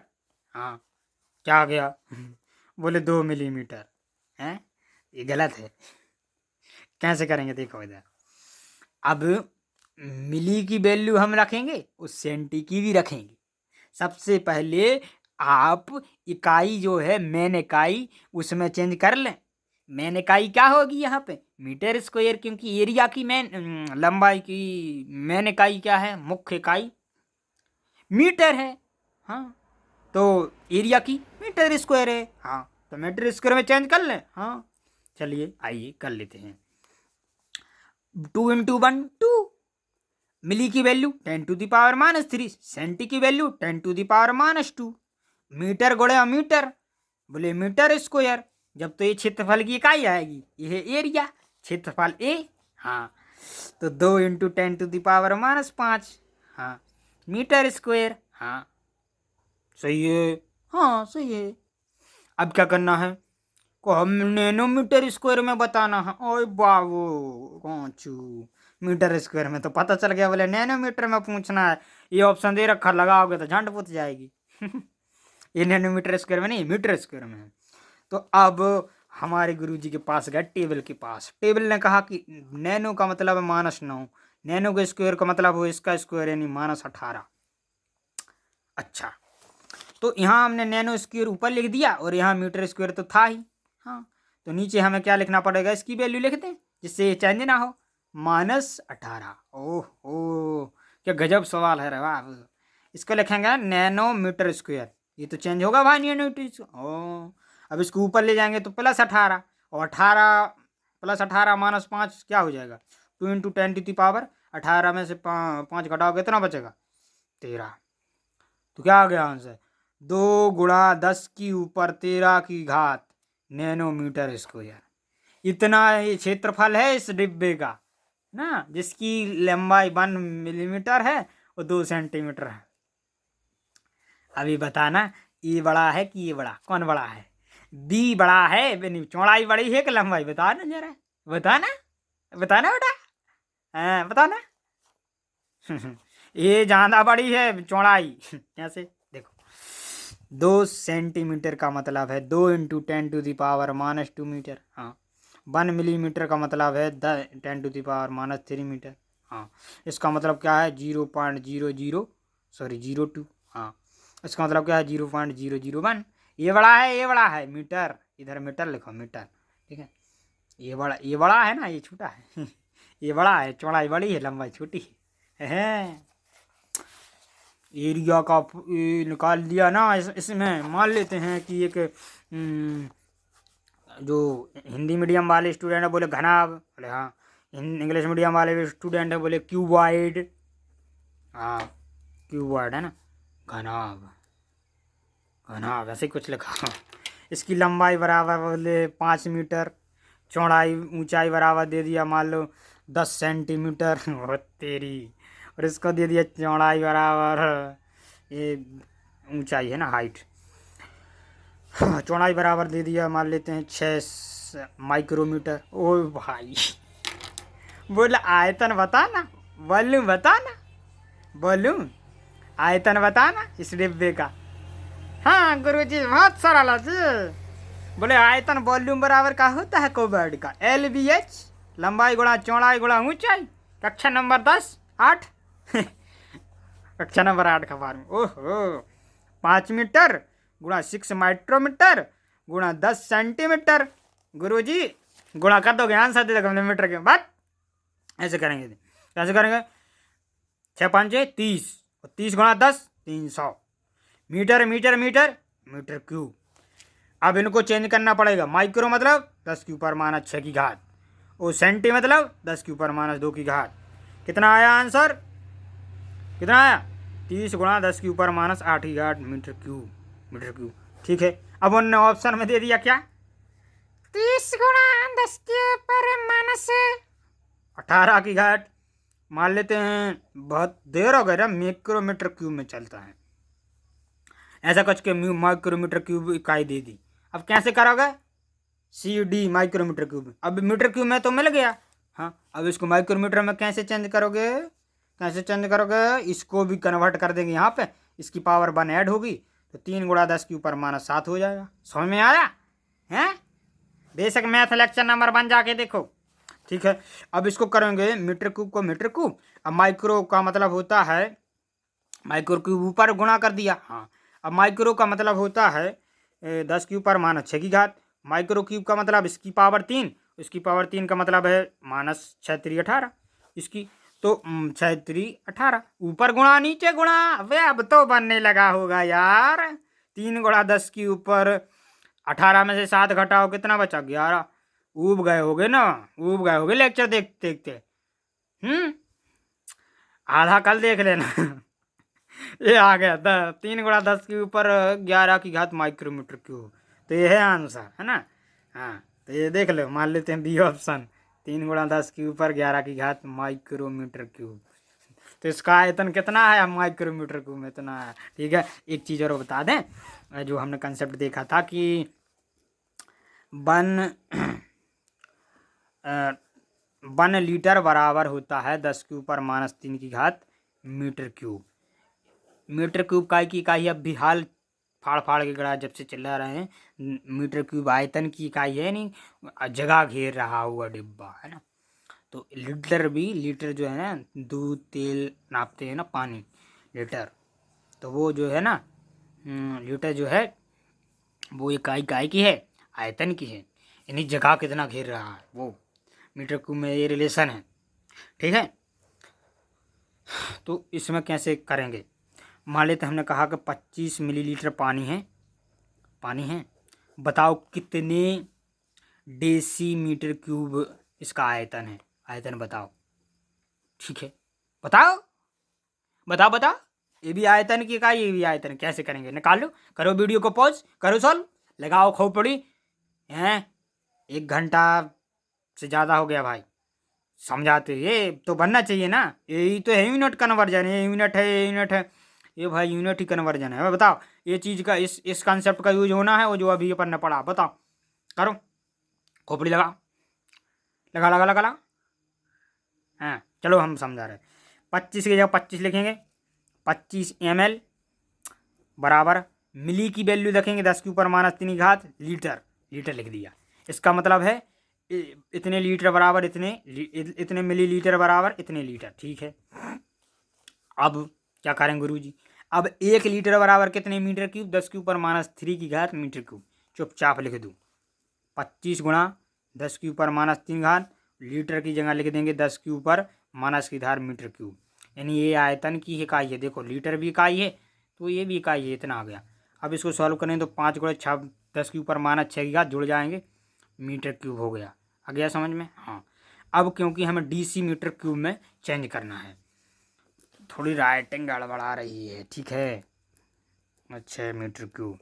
हाँ, क्या आ गया? बोले 2 मिलीमीटर है, ये गलत है। कैसे करेंगे देखो इधर। अब मिली की वैल्यू हम रखेंगे और सेंटी की भी रखेंगे। सबसे पहले आप इकाई जो है मेन इकाई उसमें चेंज कर लें। मेन इकाई क्या होगी यहाँ पे? मीटर स्क्वायर, क्योंकि एरिया की मेन लंबाई की मेन इकाई क्या है? मुख्य इकाई मीटर है। हाँ, तो एरिया की मीटर स्क्वायर है। हाँ, तो मीटर स्क्वायर में चेंज कर लें। हाँ, चलिए आइए कर लेते हैं। 2 इंटू 1 2, मिली की वैल्यू 10⁻³ सेंटी की वैल्यू 10⁻², मीटर गुणे मीटर बोले मीटर स्क्वायर। जब तो ये क्षेत्रफल की इकाई आएगी, यह एरिया, क्षेत्रफल ए। हाँ, तो 2 इंटू 10⁻⁻5, हाँ, मीटर स्क्वायर। हाँ, सही है। हाँ, सही है। अब क्या करना है को हम नैनोमीटर स्क्वायर में बताना है। ओए बाबू कौचू, मीटर स्क्वायर में तो पता चल गया, बोले नैनोमीटर में पूछना है। ये ऑप्शन दे रखा, लगाओगे तो झंड पुत जाएगी। ये नैनोमीटर स्क्वायर में नहीं, मीटर स्क्वायर में है। तो अब हमारे गुरुजी के पास गए टेबल के पास। टेबल ने कहा कि नैनो का मतलब है -9, नैनो के स्क्वायर का मतलब हो इसका स्क्वायर यानी -18। अच्छा, तो यहाँ हमने नैनो स्क्वायर ऊपर लिख दिया और यहाँ मीटर स्क्वायर तो था ही। हाँ, तो नीचे हमें क्या लिखना पड़ेगा? इसकी वैल्यू लिख दें जिससे ये चेंज ना हो, -18। ओह, क्या गजब सवाल है रे बाबू। इसको लिखेंगे नैनोमीटर स्क्वायर, ये तो चेंज होगा भाई नैनोमीटर। अब इसको ऊपर ले जाएंगे तो +18, और 18 + 18 -5 क्या हो जाएगा? 2 इंटू 10⁻18 में से 5 घटाओगे कितना बचेगा? 13। तो क्या आ गया आंसर? 2 गुणा 10 की ऊपर 13 की घात नैनोमीटर स्क्वायर। इतना ये क्षेत्रफल है इस डिब्बे का ना, जिसकी लंबाई 1 मिलीमीटर है और 2 सेंटीमीटर है। अभी बताना ये बड़ा है कि ये बड़ा, कौन बड़ा है? बी बड़ा है, चौड़ाई बड़ी है कि लंबाई? बता ना जरा, बताना बताना बेटा, हाँ बताना। ये ज़्यादा बड़ी है चौड़ाई। कैसे देखो, 2 सेंटीमीटर का मतलब है 2 × 10⁻⁻² हाँ। 1 मिलीमीटर का मतलब है 10⁻⁻³ मीटर हाँ। इसका मतलब क्या है 0.00 सॉरी 02 हाँ। इसका मतलब क्या है 0.001। ये बड़ा है मीटर, इधर मीटर लिखो मीटर, ठीक है। ये बड़ा है ना, ये छोटा है। ये बड़ा है, चौड़ाई बड़ी है, लंबाई छोटी है। एरिया का ये निकाल लिया ना। इसमें मान लेते हैं कि एक जो हिंदी मीडियम वाले स्टूडेंट है बोले घनाभ, बोले हाँ। इंग्लिश मीडियम वाले स्टूडेंट है बोले क्यूबॉइड, हाँ क्यूबॉइड है ना। घनाभ, घनाभ ऐसे कुछ लिखा। इसकी लंबाई बराबर बोले 5 मीटर, चौड़ाई ऊंचाई बराबर दे दिया मान लो 10 सेंटीमीटर। वो तेरी, और इसको दे दिया चौड़ाई बराबर, ये ऊंचाई है ना हाइट, चौड़ाई बराबर दे दिया मान लेते हैं 6 माइक्रोमीटर। ओ भाई, बोला आयतन बता ना, वॉल्यूम बता ना, वॉल्यूम आयतन बता ना इस डिब्बे का। हाँ गुरुजी बहुत सरल जी। बोले आयतन वॉल्यूम बराबर का होता है कोबर्ड का, LBH लंबाई गुणा चौड़ाई गुणा ऊंचाई। कक्षा नंबर 10 8। कक्षा नंबर 8 का फार्मूला। ओहो, 5 मीटर गुणा 6 माइक्रोमीटर गुणा 10 सेंटीमीटर। गुरुजी गुणा कर दोगे, आंसर दे दोगे मीटर के बाद। ऐसे करेंगे, कैसे करेंगे? 6×5 = 30 और 30 × 10 300 metre metre metre metre cube. अब इनको चेंज करना पड़ेगा। माइक्रो मतलब 10⁻⁻⁶ और सेंटी मतलब 10⁻⁻² कितना आया आंसर? कितना आया? 30 × 10⁻⁸ मीटर क्यूब, मीटर क्यूब। ठीक है, अब उन्होंने ऑप्शन में दे दिया क्या? 30 × 10⁻18 मान लेते हैं। बहुत देर हो गई ना, माइक्रोमीटर क्यूब में चलता है ऐसा कुछ के माइक्रोमीटर क्यूब इकाई दे दी। अब कैसे करोगे? CD micrometre cube. अब मीटर क्यूब में तो मिल गया हाँ। अब इसको माइक्रोमीटर में कैसे चेंज करोगे? कैसे चेंज करोगे? इसको भी कन्वर्ट कर देंगे यहाँ पे, इसकी पावर 1 ऐड होगी तो 3 × 10⁻⁷ हो जाएगा। समझ में आया है? बेशक मैथ लेक्चर नंबर 1 जाके देखो। ठीक है, अब इसको करेंगे मीटर क्यूब को मीटर क्यूब। अब माइक्रो का मतलब होता है, माइक्रो क्यूब ऊपर गुणा कर दिया हाँ। अब माइक्रो का मतलब होता है 10⁻⁶। माइक्रो क्यूब का मतलब इसकी पावर 3, इसकी पावर 3 का मतलब है -6×3=18 इसकी, तो 6×3=18 ऊपर गुणा नीचे गुणा। वे अब तो बनने लगा होगा यार। 3 × 10 के ऊपर 18 में से 7 घटाओ कितना बचा? 11। ऊब गए होगे ना, ऊब गए होगे लेक्चर देखते देखते। आधा कल देख लेना। ये आ गया 3 × 10 के ऊपर 11 माइक्रोमीटर क्यूब। तो ये है आंसर है ना। हाँ, तो ये देख लो, मान लेते हैं बी ऑप्शन, 3 × 10 के ऊपर 11 माइक्रोमीटर क्यूब। तो इसका आयतन कितना है माइक्रोमीटर क्यूब में? इतना है। ठीक है, एक चीज़ और बता दें, जो हमने कंसेप्ट देखा था कि 1 लीटर बराबर होता है 10⁻³ मीटर क्यूब। मीटर क्यूब काय की इकाई अब भी हाल फाड़ फाड़ के गड़ा जब से चला रहे हैं। मीटर क्यूब आयतन की इकाई है, नहीं जगह घेर रहा हुआ डिब्बा है ना। तो लीटर भी, लीटर जो है ना, दूध तेल नापते हैं ना, पानी लीटर, तो वो जो है ना लीटर जो है वो इकाई काय की है? आयतन की है, यानी जगह कितना घेर रहा है वो मीटर क्यूब में ये रिलेशन है। ठीक है, तो इसमें कैसे करेंगे? मान लेते हमने कहा कि 25 मिलीलीटर पानी है, पानी है। बताओ कितने डेसीमीटर क्यूब इसका आयतन है? आयतन बताओ। ठीक है, बताओ बताओ बताओ। ये भी आयतन की इकाई, ये भी आयतन। कैसे करेंगे? निकालो, करो वीडियो को पॉज, करो सॉल्व, लगाओ खोपड़ी हैं। 1 घंटा से ज़्यादा हो गया भाई समझाते। ये तो बनना चाहिए ना, यही तो है यूनिट कन्वर्जन। ये यूनिट है, ये यूनिट है, ये भाई यूनिट ही कन्वर्जन है। बताओ ये चीज़ का, इस कंसेप्ट का यूज होना है, वो जो अभी अपन ने पढ़ा। बताओ, करो खोपड़ी लगा लगा लगा लगा लगा। हाँ चलो हम समझा रहे। 25 की जगह 25 लिखेंगे, 25 ml बराबर मिली की वैल्यू रखेंगे 10 के ऊपर माइनस 3 की घात लीटर, लीटर लिख दिया। इसका मतलब है इतने लीटर बराबर इतने मिली लीटर बराबर इतने लीटर, ठीक है। अब क्या करेंगे गुरुजी, अब 1 लीटर बराबर कितने मीटर क्यूब, 10 के ऊपर माइनस 3 की घात मीटर क्यूब, चुपचाप लिख दूँ 25 गुणा 10 के ऊपर माइनस 3 घात, लीटर की जगह लिख देंगे 10 के ऊपर माइनस की धार मीटर क्यूब, यानी ये आयतन की इकाई है। देखो लीटर भी इकाई है तो ये भी इकाई है, इतना आ गया। अब इसको सॉल्व करें तो 5 गुणा 6 10 के ऊपर माइनस 6 की घात जुड़ जाएंगे, मीटर क्यूब हो गया। आ गया समझ में? हाँ। अब क्योंकि हमें डीसी मीटर क्यूब में चेंज करना है, थोड़ी राइटिंग गड़बड़ा रही है, ठीक है। अच्छा मीटर क्यूब,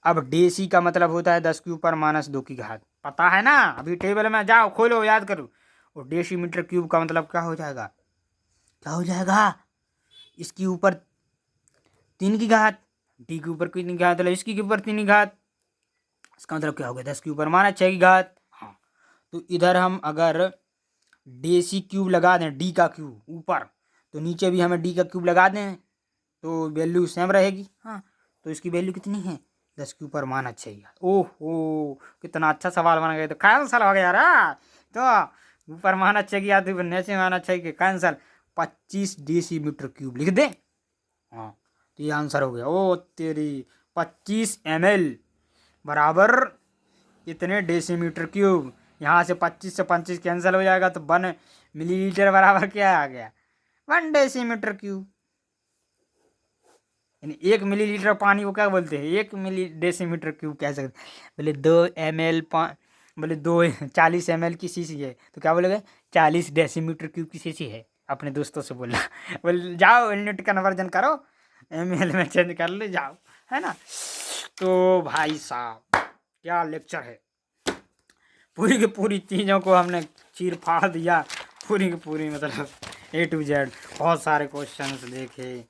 अब डीसी का मतलब होता है 10 के ऊपर माइनस 2 की घात, पता है ना, अभी टेबल में जाओ खोलो याद करो। और डीसी मीटर क्यूब का मतलब क्या हो जाएगा, क्या हो जाएगा, इसके ऊपर 3 की घात, डी के ऊपर कितनी घात, मतलब इसकी के ऊपर 3 की घात, इसका मतलब क्या हो गया 10 के ऊपर माइनस 6 की घात। हाँ, तो इधर हम अगर डीसी क्यूब लगा दें, डी का क्यूब ऊपर, तो नीचे भी हमें डी का क्यूब लगा दें तो वैल्यू सेम रहेगी। हाँ, तो इसकी वैल्यू कितनी है 10 के ऊपर माइनस 6 की घात। ओह कितना अच्छा सवाल बन गया, तो कैंसल हो गया यार, तो ऊपर माइनस 6 की घात नीचे माइनस 6 के कैंसल, 25 डीसी मीटर क्यूब लिख दे। हाँ, तो ये आंसर हो गया। ओ तेरी 25 ml बराबर इतने डेसीमीटर क्यूब, यहाँ से 25 से 25 कैंसिल हो जाएगा तो 1 मिलीलीटर बराबर क्या आ गया 1 डेसीमीटर क्यूब, यानी 1 मिलीलीटर पानी को क्या बोलते हैं 1 मिली डेसीमीटर क्यूब कह सकते। बोले 2 ml बोले 40 ml की शीशी है तो क्या बोलेगा 40 डेसीमीटर क्यूब की शीशी है, अपने दोस्तों से बोलना। बोले जाओ यूनिट कन्वर्जन करो, ml में चेंज कर ले जाओ, है ना। तो भाई साहब क्या लेक्चर है, पूरी की पूरी चीज़ों को हमने चीर फाड़ दिया, पूरी की पूरी मतलब A to Z, बहुत सारे क्वेश्चंस देखे,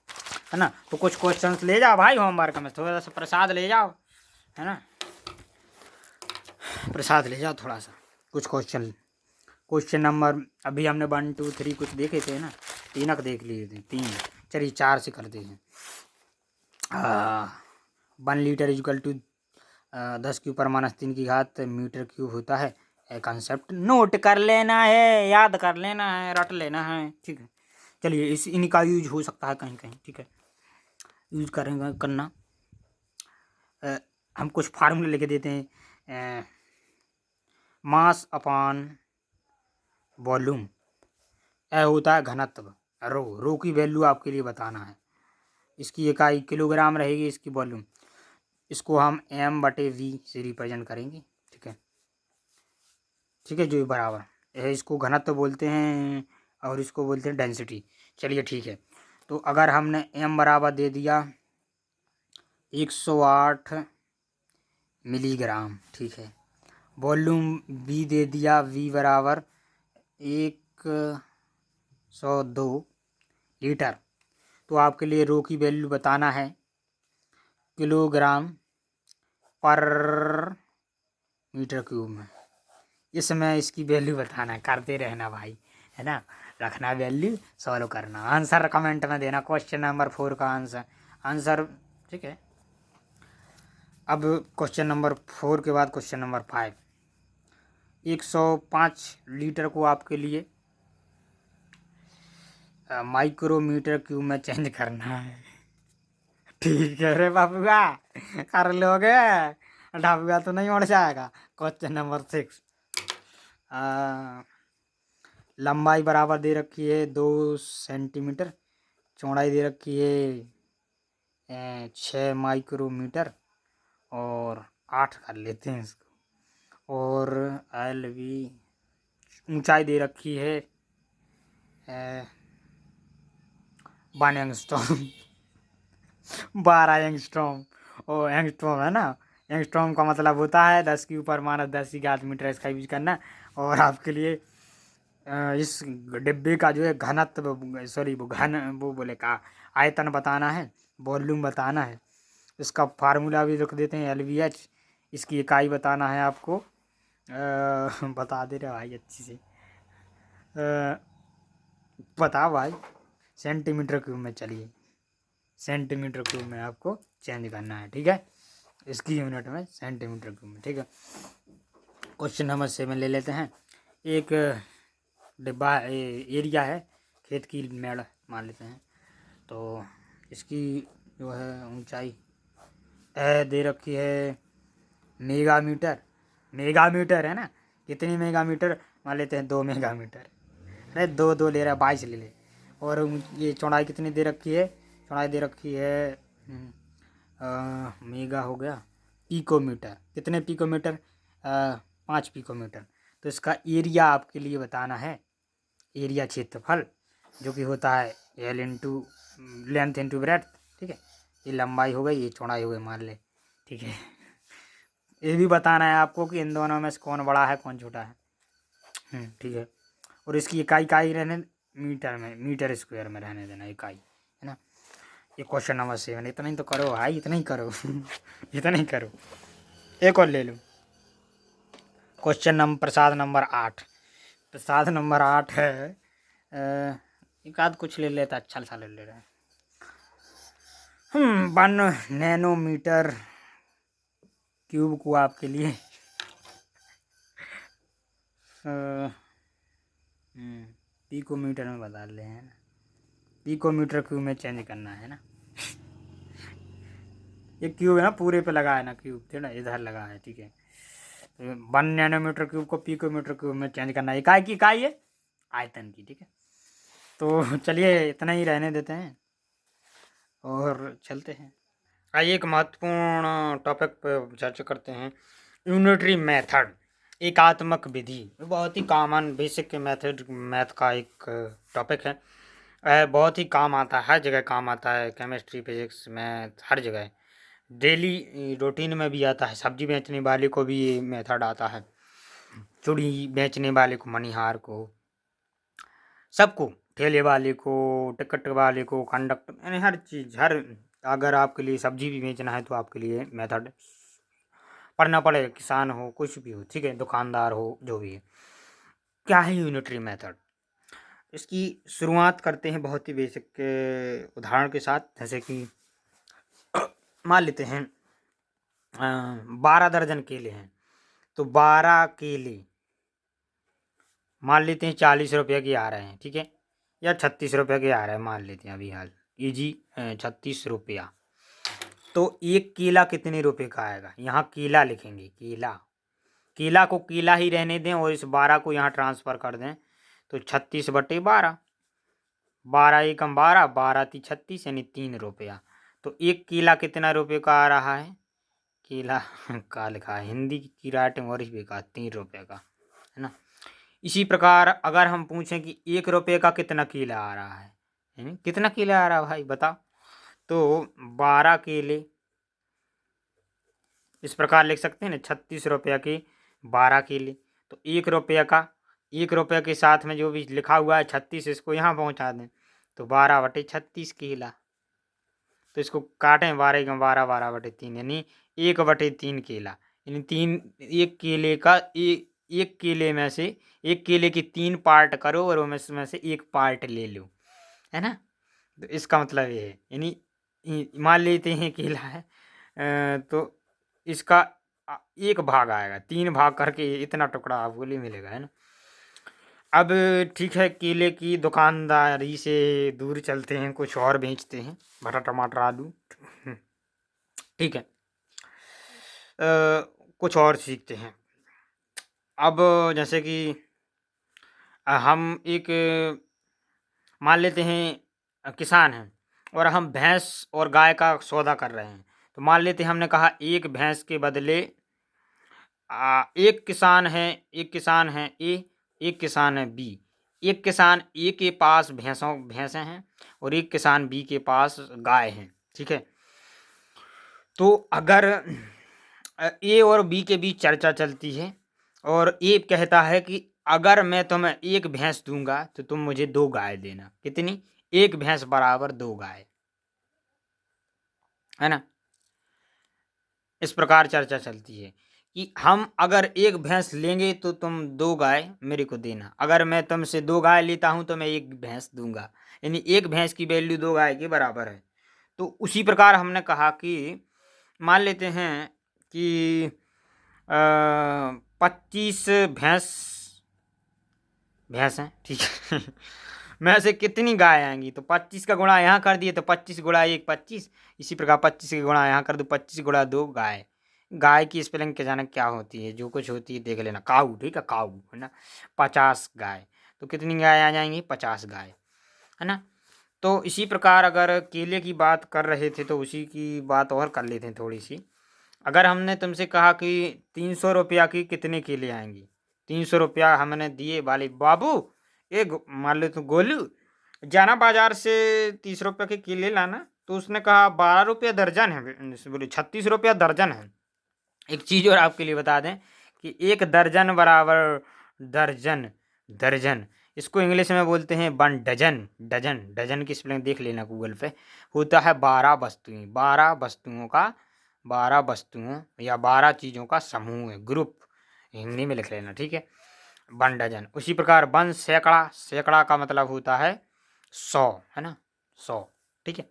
है ना। तो कुछ क्वेश्चंस ले जाओ भाई होमवर्क में, थोड़ा सा प्रसाद ले जाओ, है ना, प्रसाद ले जाओ थोड़ा सा। कुछ क्वेश्चन नंबर अभी हमने 1 2 3 कुछ देखे थे ना, 3 देख लिए थे, 3, चलिए 4 से करते हैं। 1 लीटर इजकल टू 10 के ऊपर माइनस 3 की घात मीटर क्यूब होता है। कंसेप्ट नोट कर लेना है, याद कर लेना है, रट लेना है, ठीक है। चलिए इनका यूज हो सकता है कहीं कहीं, ठीक है, यूज करेंगे करना। हम कुछ फार्मूले लिख देते हैं, मास अपान वॉल्यूम, ए होता है घनत्व, रो की वैल्यू आपके लिए बताना है, इसकी इकाई किलोग्राम रहेगी, इसकी वॉल्यूम, इसको हम m/v से रिप्रेजेंट करेंगे, ठीक है, ठीक है, जो बराबर है, इसको घनत्व बोलते हैं और इसको बोलते हैं डेंसिटी। चलिए ठीक है, तो अगर हमने m बराबर दे दिया 108 मिलीग्राम, ठीक है, वॉल्यूम v दे दिया v बराबर 102 लीटर, तो आपके लिए रो की वैल्यू बताना है किलोग्राम पर मीटर क्यूब में, इसमें इसकी वैल्यू बताना है, करते रहना भाई, है ना, रखना वैल्यू, सॉल्व करना, आंसर कमेंट में देना, क्वेश्चन नंबर 4 का आंसर, ठीक है। अब क्वेश्चन नंबर 4 के बाद क्वेश्चन नंबर 5, 105 लीटर को आपके लिए माइक्रोमीटर क्यूब में चेंज करना है, ठीक है रे बाबूआ, कर लोगे, ढाबुआ तो नहीं उड़ जाएगा। क्वेश्चन नंबर 6, लंबाई बराबर दे रखी है 2 सेंटीमीटर, चौड़ाई दे रखी है 6 माइक्रोमीटर, और 8 कर लेते हैं इसको, और LV ऊंचाई दे रखी है 1 एंगस्ट्रॉम 12 एंगस्ट्रॉम, ओ एंगस्ट्रॉम है ना, एंगस्ट्रॉम का मतलब होता है 10 के ऊपर माइनस 10 की घात मीटर, इसका यूज करना। और आपके लिए इस डिब्बे का जो है घनत्व, सॉरी वो बोले का आयतन बताना है, वॉल्यूम बताना है, इसका फार्मूला भी लिख देते हैं LVH, इसकी इकाई बताना है आपको, बता दे रहे भाई अच्छी से, बता भाई सेंटीमीटर क्यूब में, चलिए सेंटीमीटर क्यूब में आपको चेंज करना है, ठीक है। इसकी यूनिट में सेंटीमीटर क्यूब में, ठीक है। क्वेश्चन नंबर 7 ले लेते हैं। एक डिब्बा एरिया है, खेत की मेड़ मान लेते हैं। तो इसकी जो है ऊंचाई दे रखी है मेगामीटर, मेगामीटर है ना, कितनी मेगामीटर, मान लेते हैं 2 मेगामीटर, अरे 2 ले रहा है, 22 ले ले। और ये चौड़ाई कितनी दे रखी है, चौड़ाई दे रखी है मेगा हो गया पिकोमीटर, कितने पिकोमीटर, 5 पिकोमीटर। तो इसका एरिया आपके लिए बताना है, एरिया क्षेत्रफल, जो कि होता है L into length into breadth, ठीक है। ये लंबाई हो गई, ये चौड़ाई हो गई मान ले, ठीक है। ये भी बताना है आपको कि इन दोनों में से कौन बड़ा है कौन छोटा है, ठीक है। और इसकी इकाई रहने मीटर में, मीटर स्क्वायर में रहने देना इकाई, है ना। ये क्वेश्चन नंबर 7, इतना ही तो करो भाई, इतना ही करो इतना ही करो। एक और ले लो, क्वेश्चन प्रसाद नंबर 8, प्रसाद नंबर 8 है। एक आध कुछ ले लेता, अच्छा सा ले ले रहे हैं। 1 नैनोमीटर क्यूब को आपके लिए पिकोमीटर में बदल रहे हैं ना, पिकोमीटर क्यूब में चेंज करना है ना। ये क्यूब है ना, पूरे पे लगा है ना क्यूब, थे ना, इधर लगा है, ठीक है। 1 नैनोमीटर क्यूब को पिकोमीटर क्यूब में चेंज करना है, इकाई की इकाई है आयतन की, ठीक है। तो चलिए इतना ही रहने देते हैं और चलते हैं। आइए एक महत्वपूर्ण टॉपिक पर चर्चा करते हैं, यूनिटरी मेथड, एकात्मक विधि। बहुत ही कॉमन बेसिक मेथड, मैथ का एक टॉपिक है, बहुत ही काम आता है, हर जगह काम आता है, केमिस्ट्री फिजिक्स मैथ हर जगह, डेली रूटीन में भी आता है। सब्जी बेचने वाले को भी ये मेथड आता है, चूड़ी बेचने वाले को, मनिहार को, सबको, ठेले वाले को, टिकट वाले को, कंडक्टर, यानी हर चीज़, हर, अगर आपके लिए सब्जी भी बेचना है तो आपके लिए मेथड पढ़ना पड़ेगा, किसान हो कुछ भी हो, ठीक है, दुकानदार हो, जो भी है। क्या है यूनिटरी मेथड, इसकी शुरुआत करते हैं बहुत ही बेसिक के उदाहरण के साथ। जैसे कि मान लेते हैं 12 दर्जन केले हैं, तो 12 केले मान लेते हैं 40 रुपये के आ रहे हैं, ठीक है, या 36 रुपये के आ रहे हैं, मान लेते हैं अभी हाल इजी 36 रुपया। तो एक केला कितने रुपए का आएगा, यहाँ केला लिखेंगे, केला, केला को केला ही रहने दें और इस 12 को यहाँ ट्रांसफ़र कर दें, तो 36/12, 12 एकम 12, 12 × 36 यानी 3 रुपया। तो एक केला कितना रुपये का आ रहा है, केला का लिखा है, हिंदी की राइटिंग और ही बेकार, 3 रुपये का, है ना। इसी प्रकार अगर हम पूछें कि 1 रुपये का कितना केला आ रहा है, यानी कितना केला आ रहा है भाई बताओ, तो 12 केले इस प्रकार लिख सकते हैं ना, 36 रुपये के 12 केले। तो 1 रुपये का, 1 रुपये के साथ में जो भी लिखा हुआ है 36, इसको यहाँ पहुँचा दें, तो 12/36 केला। तो इसको काटें, 12 एकम 12, 12/3 यानी 1/3 केला, यानी 3, एक केले का एक केले में से, एक केले की 3 पार्ट करो और उसमें से एक पार्ट ले लो, है ना। तो इसका मतलब ये है, यानी मान लेते हैं केला है, तो इसका एक भाग आएगा, 3 भाग करके इतना टुकड़ा आपको ले मिलेगा, है ना। अब ठीक है, केले की दुकानदारी से दूर चलते हैं, कुछ और बेचते हैं, भटा टमाटर आलू, ठीक है। कुछ और सीखते हैं। अब जैसे कि हम एक मान लेते हैं किसान हैं और हम भैंस और गाय का सौदा कर रहे हैं। तो मान लेते हैं हमने कहा एक भैंस के बदले एक किसान है ए, एक किसान है बी। एक किसान ए के पास भैंसें हैं और एक किसान बी के पास गाय हैं, ठीक है। तो अगर ए और बी के बीच चर्चा चलती है और ए कहता है कि अगर मैं तुम्हें एक भैंस दूंगा तो तुम मुझे 2 गाय देना, कितनी, एक भैंस बराबर 2 गाय, है ना। इस प्रकार चर्चा चलती है कि हम अगर एक भैंस लेंगे तो तुम 2 गाय मेरे को देना, अगर मैं तुमसे 2 गाय लेता हूँ तो मैं 1 भैंस दूंगा, यानी एक भैंस की वैल्यू 2 गाय के बराबर है। तो उसी प्रकार हमने कहा कि मान लेते हैं कि 25 भैंस भैंस हैं, ठीक है। में से कितनी गाय आएंगी, तो 25 का गुणा यहाँ कर दिए तो 25 गुणा 1 25, इसी प्रकार 25 का गुणा यहाँ कर दो 25 गुणा 2 गाय। गाय की स्पेलिंग के जाने क्या होती है, जो कुछ होती है देख लेना, काऊ, ठीक है, काऊ है ना। 50 गाय, तो कितनी गाय आ जाएंगी, 50 गाय, है ना। तो इसी प्रकार अगर केले की बात कर रहे थे तो उसी की बात और कर लेते हैं थोड़ी सी। अगर हमने तुमसे कहा कि 300 रुपया की कितने केले आएंगी, 300 रुपया हमने दिए, वाले बाबू एक मान लो तो गोलू जाना बाजार से 30 रुपये के केले लाना, तो उसने कहा 12 रुपया दर्जन है, बोले 36 रुपया दर्जन है। एक चीज़ और आपके लिए बता दें कि एक दर्जन बराबर दर्जन, दर्जन इसको इंग्लिश में बोलते हैं 1 डजन, डजन, डजन की स्पेलिंग देख लेना गूगल पे, होता है 12 वस्तुएं, 12 वस्तुओं का, 12 वस्तुओं या 12 चीज़ों का समूह है, ग्रुप, हिंदी में लिख लेना, ठीक है, 1 डजन। उसी प्रकार 1 सैकड़ा, सैकड़ा का मतलब होता है 100, है ना, 100, ठीक है।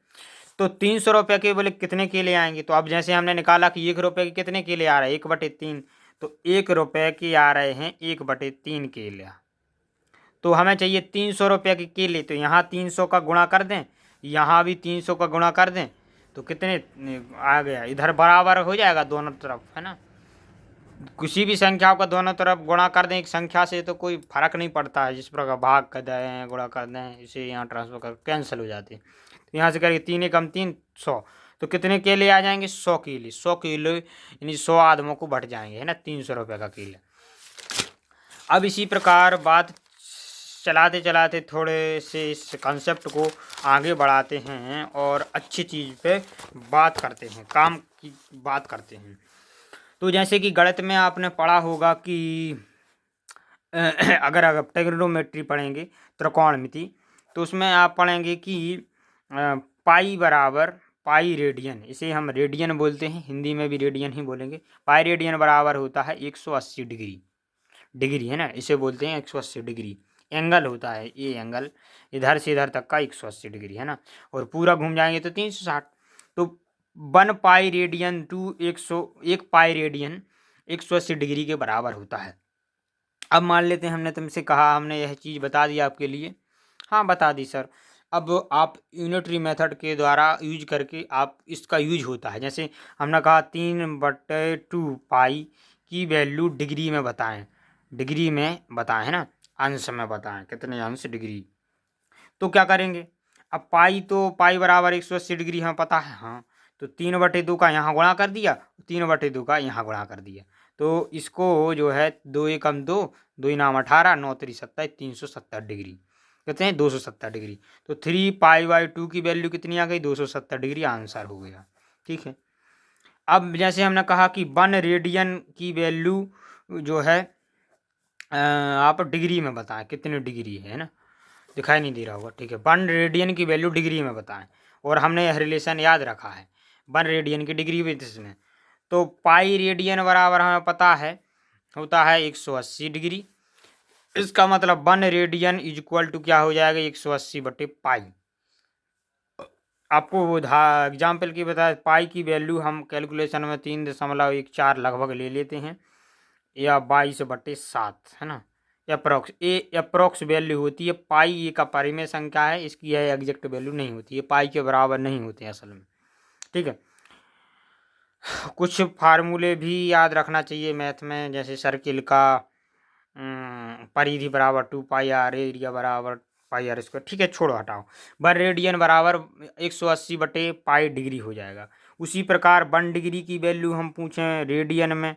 तो 300 रुपये के बोले कितने केले आएंगे, तो अब जैसे हमने निकाला कि 1 रुपये के कितने केले आ रहे हैं, 1/3, तो 1 रुपये के आ रहे हैं 1/3 केले। तो हमें चाहिए 300 रुपये के केले, तो यहाँ 300 का गुणा कर दें, यहाँ भी 300 का गुणा कर दें, तो कितने आ गया, इधर बराबर हो जाएगा दोनों तरफ, है ना। किसी भी संख्या का दोनों तरफ गुणा कर दें एक संख्या से तो कोई फर्क नहीं पड़ता है, जिस प्रकार भाग कर दें, गुणा कर दें, इसे यहाँ ट्रांसफर कर कैंसिल हो जाते हैं। तो यहाँ से करिए 3 एकम 3, 100, तो कितने केले आ जाएंगे, 100 केले, 100 किलो यानी 100 आदमों को बढ़ जाएंगे, है ना, 300 रुपये का केला। अब इसी प्रकार बात चलाते चलाते थोड़े से इस कंसेप्ट को आगे बढ़ाते हैं और अच्छी चीज़ पे बात करते हैं, काम की बात करते हैं। तो जैसे कि गणित में आपने पढ़ा होगा कि अगर आप ट्रिग्नोमेट्री पढ़ेंगे, त्रिकोणमिति, तो उसमें आप पढ़ेंगे कि पाई बराबर पाई रेडियन, इसे हम रेडियन बोलते हैं, हिंदी में भी रेडियन ही बोलेंगे, पाई रेडियन बराबर होता है 180 डिग्री, डिग्री है ना, इसे बोलते हैं 180 डिग्री, एंगल होता है ये एंगल, इधर से इधर तक का 180 डिग्री, है ना, और पूरा घूम जाएंगे तो 360। तो 1 pi radian to 1 pi radian 180 degree के बराबर होता है। अब मान लेते हैं हमने तुमसे कहा, हमने यह चीज़ बता दी आपके लिए, हाँ बता दी सर। अब आप यूनिटरी मेथड के द्वारा यूज करके आप इसका यूज होता है, जैसे हमने कहा 3/2 पाई की वैल्यू डिग्री में बताएं, डिग्री में बताएं, है ना, अंश में बताएं, कितने अंश डिग्री। तो क्या करेंगे, अब पाई तो पाई बराबर 180 डिग्री हमें पता है, हाँ, तो 3/2 का यहाँ गुणा कर दिया, 3/2 का यहाँ गुणा कर दिया, तो इसको जो है 2 एकम 2, 2 नाम 18, 9 3 27, 370 डिग्री, कहते हैं 270 डिग्री। तो 3 पाई/2 की वैल्यू कितनी आ गई, 270 डिग्री, आंसर हो गया, ठीक है। अब जैसे हमने कहा कि 1 रेडियन की वैल्यू जो है आप डिग्री में बताएं कितनी डिग्री है ना, दिखाई नहीं दे रहा होगा, ठीक है, 1 रेडियन की वैल्यू डिग्री में बताएं, और हमने यह रिलेशन याद रखा है 1 रेडियन की डिग्री बेसिस में। तो पाई रेडियन बराबर हमें पता है होता है 180 डिग्री, इसका मतलब 1 रेडियन इज इक्वल टू क्या हो जाएगा, 180/पाई। आपको वो एग्जाम्पल की बताया, पाई की वैल्यू हम कैलकुलेशन में 3.14 लगभग ले लेते हैं, या 22/7, है ना, अप्रोक्स वैल्यू होती है, पाई ये का परिमेय संख्या है, इसकी यह एग्जैक्ट वैल्यू नहीं होती है, पाई के बराबर नहीं होते हैं असल में, ठीक है। कुछ फार्मूले भी याद रखना चाहिए मैथ में, जैसे सर्किल का परिधि बराबर 2 पाई r, एरिया बराबर पाई r², ठीक है, छोड़ो हटाओ, 1 रेडियन बराबर 180/पाई डिग्री हो जाएगा। उसी प्रकार 1 डिग्री की वैल्यू हम पूछें रेडियन में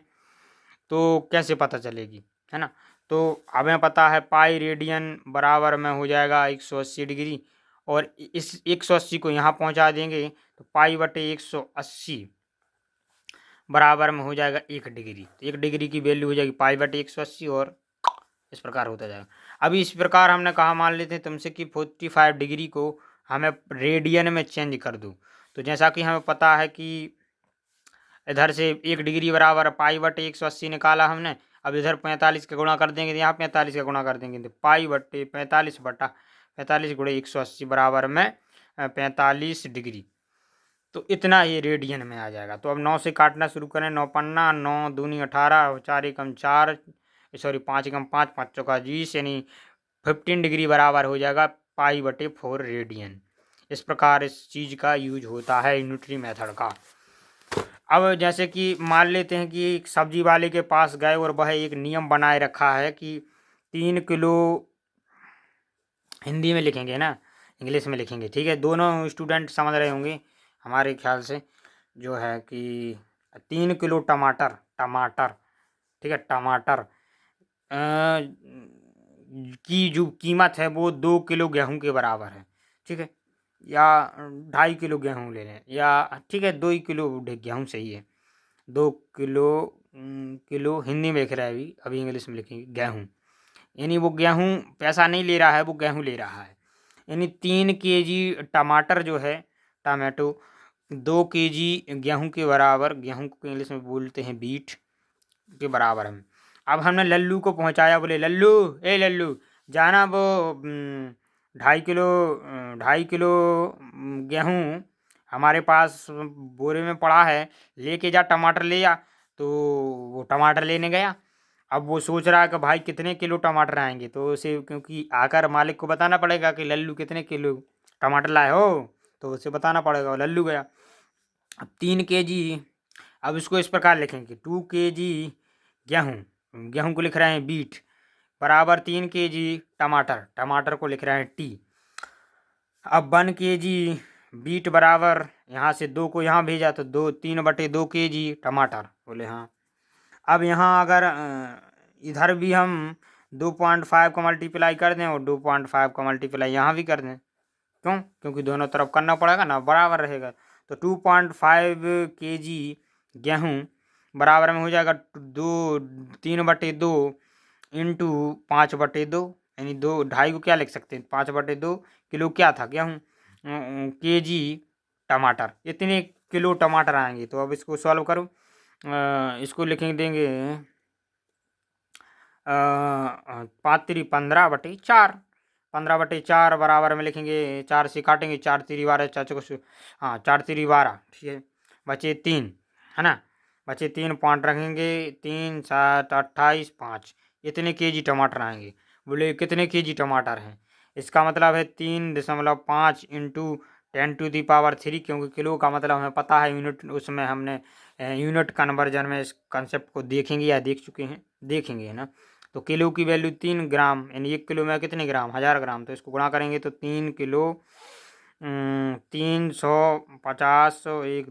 तो कैसे पता चलेगी, है ना, तो हमें पता है पाई रेडियन बराबर में हो जाएगा 180 डिग्री, और इस 180 को यहाँ पहुँचा देंगे तो पाई/180 बराबर में हो जाएगा 1 डिग्री, तो 1 डिग्री की वैल्यू हो जाएगी पाई/180, और इस प्रकार होता जाएगा। अभी इस प्रकार हमने कहा, मान लेते हैं तुमसे कि 45 डिग्री को हमें रेडियन में चेंज कर दो, तो जैसा कि हमें पता है कि इधर से 1 डिग्री बराबर पाई बटे 180 निकाला हमने। अब इधर 45 का गुणा कर देंगे तो यहाँ 45 का गुणा कर देंगे तो पाई बटे 45 बटा 45 गुणे 180 बराबर में 45 डिग्री। तो इतना ये रेडियन में आ जाएगा। तो अब 9 से काटना शुरू करें। 9 पन्ना, 9 दूनी 18, 4 एकम 4, सॉरी 5 एकम 5, 5 चौका 20, यानी 15 डिग्री बराबर हो जाएगा पाई बटे 4 रेडियन। इस प्रकार इस चीज़ का यूज होता है यूनिटरी मेथड का। अब जैसे कि मान लेते हैं कि एक सब्जी वाले के पास गए और वह एक नियम बनाए रखा है कि 3 किलो, हिंदी में लिखेंगे ना, इंग्लिश में लिखेंगे, ठीक है, दोनों स्टूडेंट समझ रहे होंगे हमारे ख्याल से, जो है कि 3 किलो टमाटर, ठीक है, टमाटर की जो कीमत है वो 2 किलो गेहूं के बराबर है, ठीक है, या 2.5 किलो गेहूं ले लें, या ठीक है 2 ही किलो गेहूं सही है। 2 किलो किलो हिंदी में लिख रहा है, अभी इंग्लिश में लिखेंगे गेहूं, यानी वो गेहूं पैसा नहीं ले रहा है, वो गेहूं ले रहा है। यानी 3 केजी टमाटर जो है, टमाटो 2 केजी गेहूं के बराबर, गेहूं को इंग्लिश में बोलते हैं बीट, के बराबर है। अब हमने लल्लू को पहुंचाया, बोले लल्लू, ए लल्लू जाना वो 2.5 किलो गेहूं हमारे पास बोरे में पड़ा है, लेके जा, टमाटर ले जा। तो वो टमाटर लेने गया। अब वो सोच रहा है कि भाई कितने किलो टमाटर आएंगे, तो उसे क्योंकि आकर मालिक को बताना पड़ेगा कि लल्लू कितने किलो टमाटर लाए हो, तो उसे बताना पड़ेगा। लल्लू गया। अब 3 केजी, अब इसको इस प्रकार लिखेंगे 2 केजी गेहूं को लिख रहे हैं बीट बराबर 3 केजी टमाटर को लिख रहे हैं टी। अब 1 केजी बीट बराबर, यहाँ से 2 को यहाँ भेजा तो 3/2 केजी टमाटर, बोले हाँ। अब यहाँ अगर इधर भी हम 2.5 का मल्टीप्लाई कर दें और 2.5 का मल्टीप्लाई यहाँ भी कर दें, क्यों? क्योंकि दोनों तरफ करना पड़ेगा ना, बराबर रहेगा। तो 2.5 केजी गेहूं बराबर में हो जाएगा 3/2 इंटू 5/2, यानी 2.5 को क्या लिख सकते हैं, 5/2 किलो क्या था गेहूं, केजी टमाटर, इतने किलो टमाटर आएंगे। तो अब इसको सॉल्व करो, इसको लिखेंगे देंगे 5×3 = 15/4, 15/4 बराबर में लिखेंगे, 4 से काटेंगे, 4×3 = 12, चाचा को 4×3 = 12, ठीक है, बचे 3, है ना, बचे 3 पॉइंट रखेंगे, 3 7 28 5, इतने केजी टमाटर आएंगे। बोले कितने केजी टमाटर हैं, इसका मतलब है 3.5 इंटू 10⁻3, क्योंकि किलो का मतलब हमें पता है यूनिट, उसमें हमने यूनिट कन्वर्जन में इस कंसेप्ट को देखेंगे या देख चुके हैं, देखेंगे, है ना। तो किलो की वैल्यू 3 ग्राम, यानी 1 किलो में कितने ग्राम, 1000 ग्राम। तो इसको गुणा करेंगे तो 3 किलो 350, 1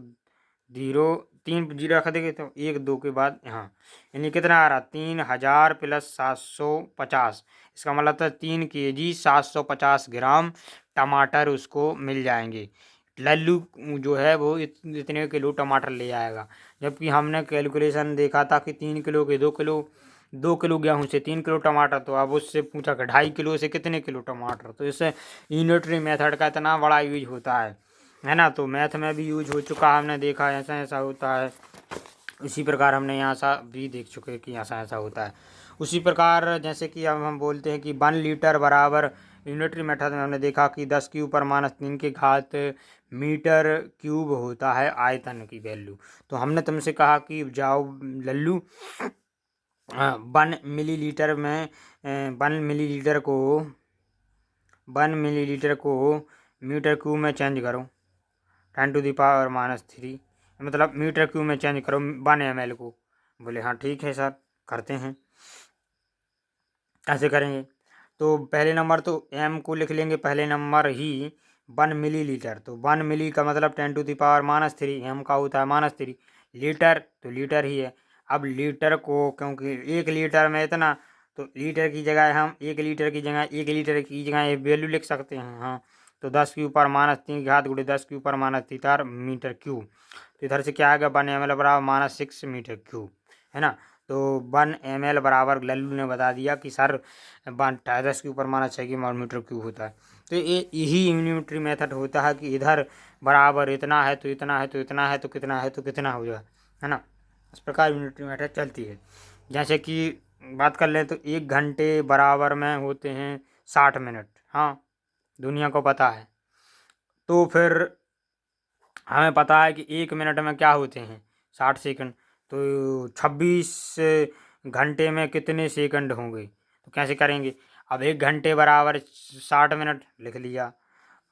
0, 3 जीरो रख देंगे तो 1 2 के बाद यहाँ, यानी कितना आ रहा, 3000 + 750, इसका मतलब था 3 केजी 750 ग्राम टमाटर उसको मिल जाएंगे। लल्लू जो है वो इतने किलो टमाटर ले आएगा, जबकि हमने कैलकुलेशन देखा था कि 3 किलो के 2 किलो गेहूं से 3 किलो टमाटर। तो अब उससे पूछा कि 2.5 किलो से कितने किलो टमाटर। तो इससे यूनिटरी मेथड का इतना बड़ा यूज होता है ना। तो मैथ में भी यूज हो चुका, हमने देखा ऐसा ऐसा होता है। इसी प्रकार हमने यहाँ सा भी देख चुके कि ऐसा ऐसा होता है। उसी प्रकार जैसे कि अब हम बोलते हैं कि 1 लीटर बराबर, यूनिटरी मेथड में हमने देखा कि 10³ - 3 की घात मीटर क्यूब होता है आयतन की वैल्यू। तो हमने तुमसे कहा कि जाओ लल्लू 1 मिलीलीटर में 1 मिलीलीटर को मीटर क्यूब में चेंज करो, 10⁻³ मतलब मीटर क्यूब में चेंज करो 1 ml को। बोले हाँ ठीक है सर, करते हैं। कैसे करेंगे, तो पहले नंबर तो m को लिख लेंगे पहले नंबर ही 1 मिलीलीटर। तो 1 मिली का मतलब 10⁻³ m का होता है -3, लीटर तो लीटर ही है। अब लीटर को, क्योंकि 1 लीटर में इतना, तो लीटर की जगह हम 1 लीटर की जगह वैल्यू लिख सकते हैं। हाँ, तो 10³ - 3 की घात गुणे 10³ - 3 मीटर क्यूब। तो इधर से क्या आएगा, 1 ml बराबर -6 मीटर क्यूब, है ना। तो 1 ml बराबर लल्लू ने बता दिया कि सर 10⁻6 की मीटर क्यूब होता है। तो यही यूनिटरी मेथड होता है कि इधर बराबर इतना है तो इतना है तो इतना है तो कितना है तो कितना हो जाए, है ना। इस प्रकार यूनिटरी मेथड चलती है। जैसे कि बात कर लें तो 1 घंटे बराबर में होते हैं 60 मिनट, हाँ, दुनिया को पता है। तो फिर हमें पता है कि 1 मिनट में क्या होते हैं 60 सेकंड, तो 26 घंटे में कितने सेकंड होंगे, तो कैसे करेंगे। अब 1 घंटे बराबर 60 मिनट लिख लिया,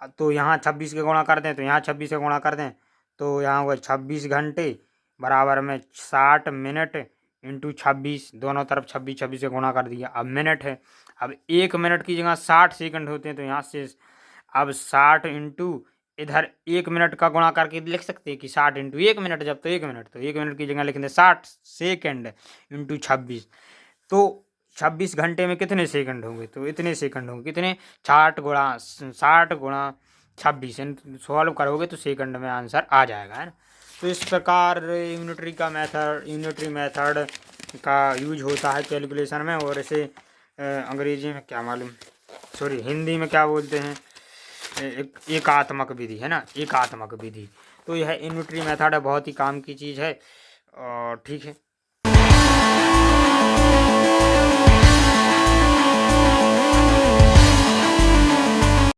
तो यहाँ 26 के गुणा कर दें, तो यहाँ 26 से गुणा कर दें, तो यहाँ हुआ 26 घंटे बराबर में 60 मिनट इंटू 26, दोनों तरफ 26 26 से गुणा कर दिया। अब मिनट है, अब 1 मिनट की जगह 60 सेकंड होते हैं, तो यहाँ से अब 60 इंटू इधर 1 मिनट का गुणा करके लिख सकते हैं कि 60 इंटू 1 मिनट, जब तो 1 मिनट, तो 1 मिनट की जगह लिख दें 60 सेकंड इंटू 26, तो 26 घंटे में कितने सेकंड होंगे, तो इतने सेकंड होंगे, कितने 60 गुणा 26 सॉल्व करोगे तो सेकंड में आंसर आ जाएगा, है ना। तो इस प्रकार यूनिटरी मेथड का यूज होता है कैलकुलेशन में। और इसे अंग्रेजी में क्या मालूम, सॉरी हिंदी में क्या बोलते हैं, एकात्मक विधि, है ना, एकात्मक विधि। तो यह यूनिटरी मेथड है, बहुत ही काम की चीज़ है। और ठीक है।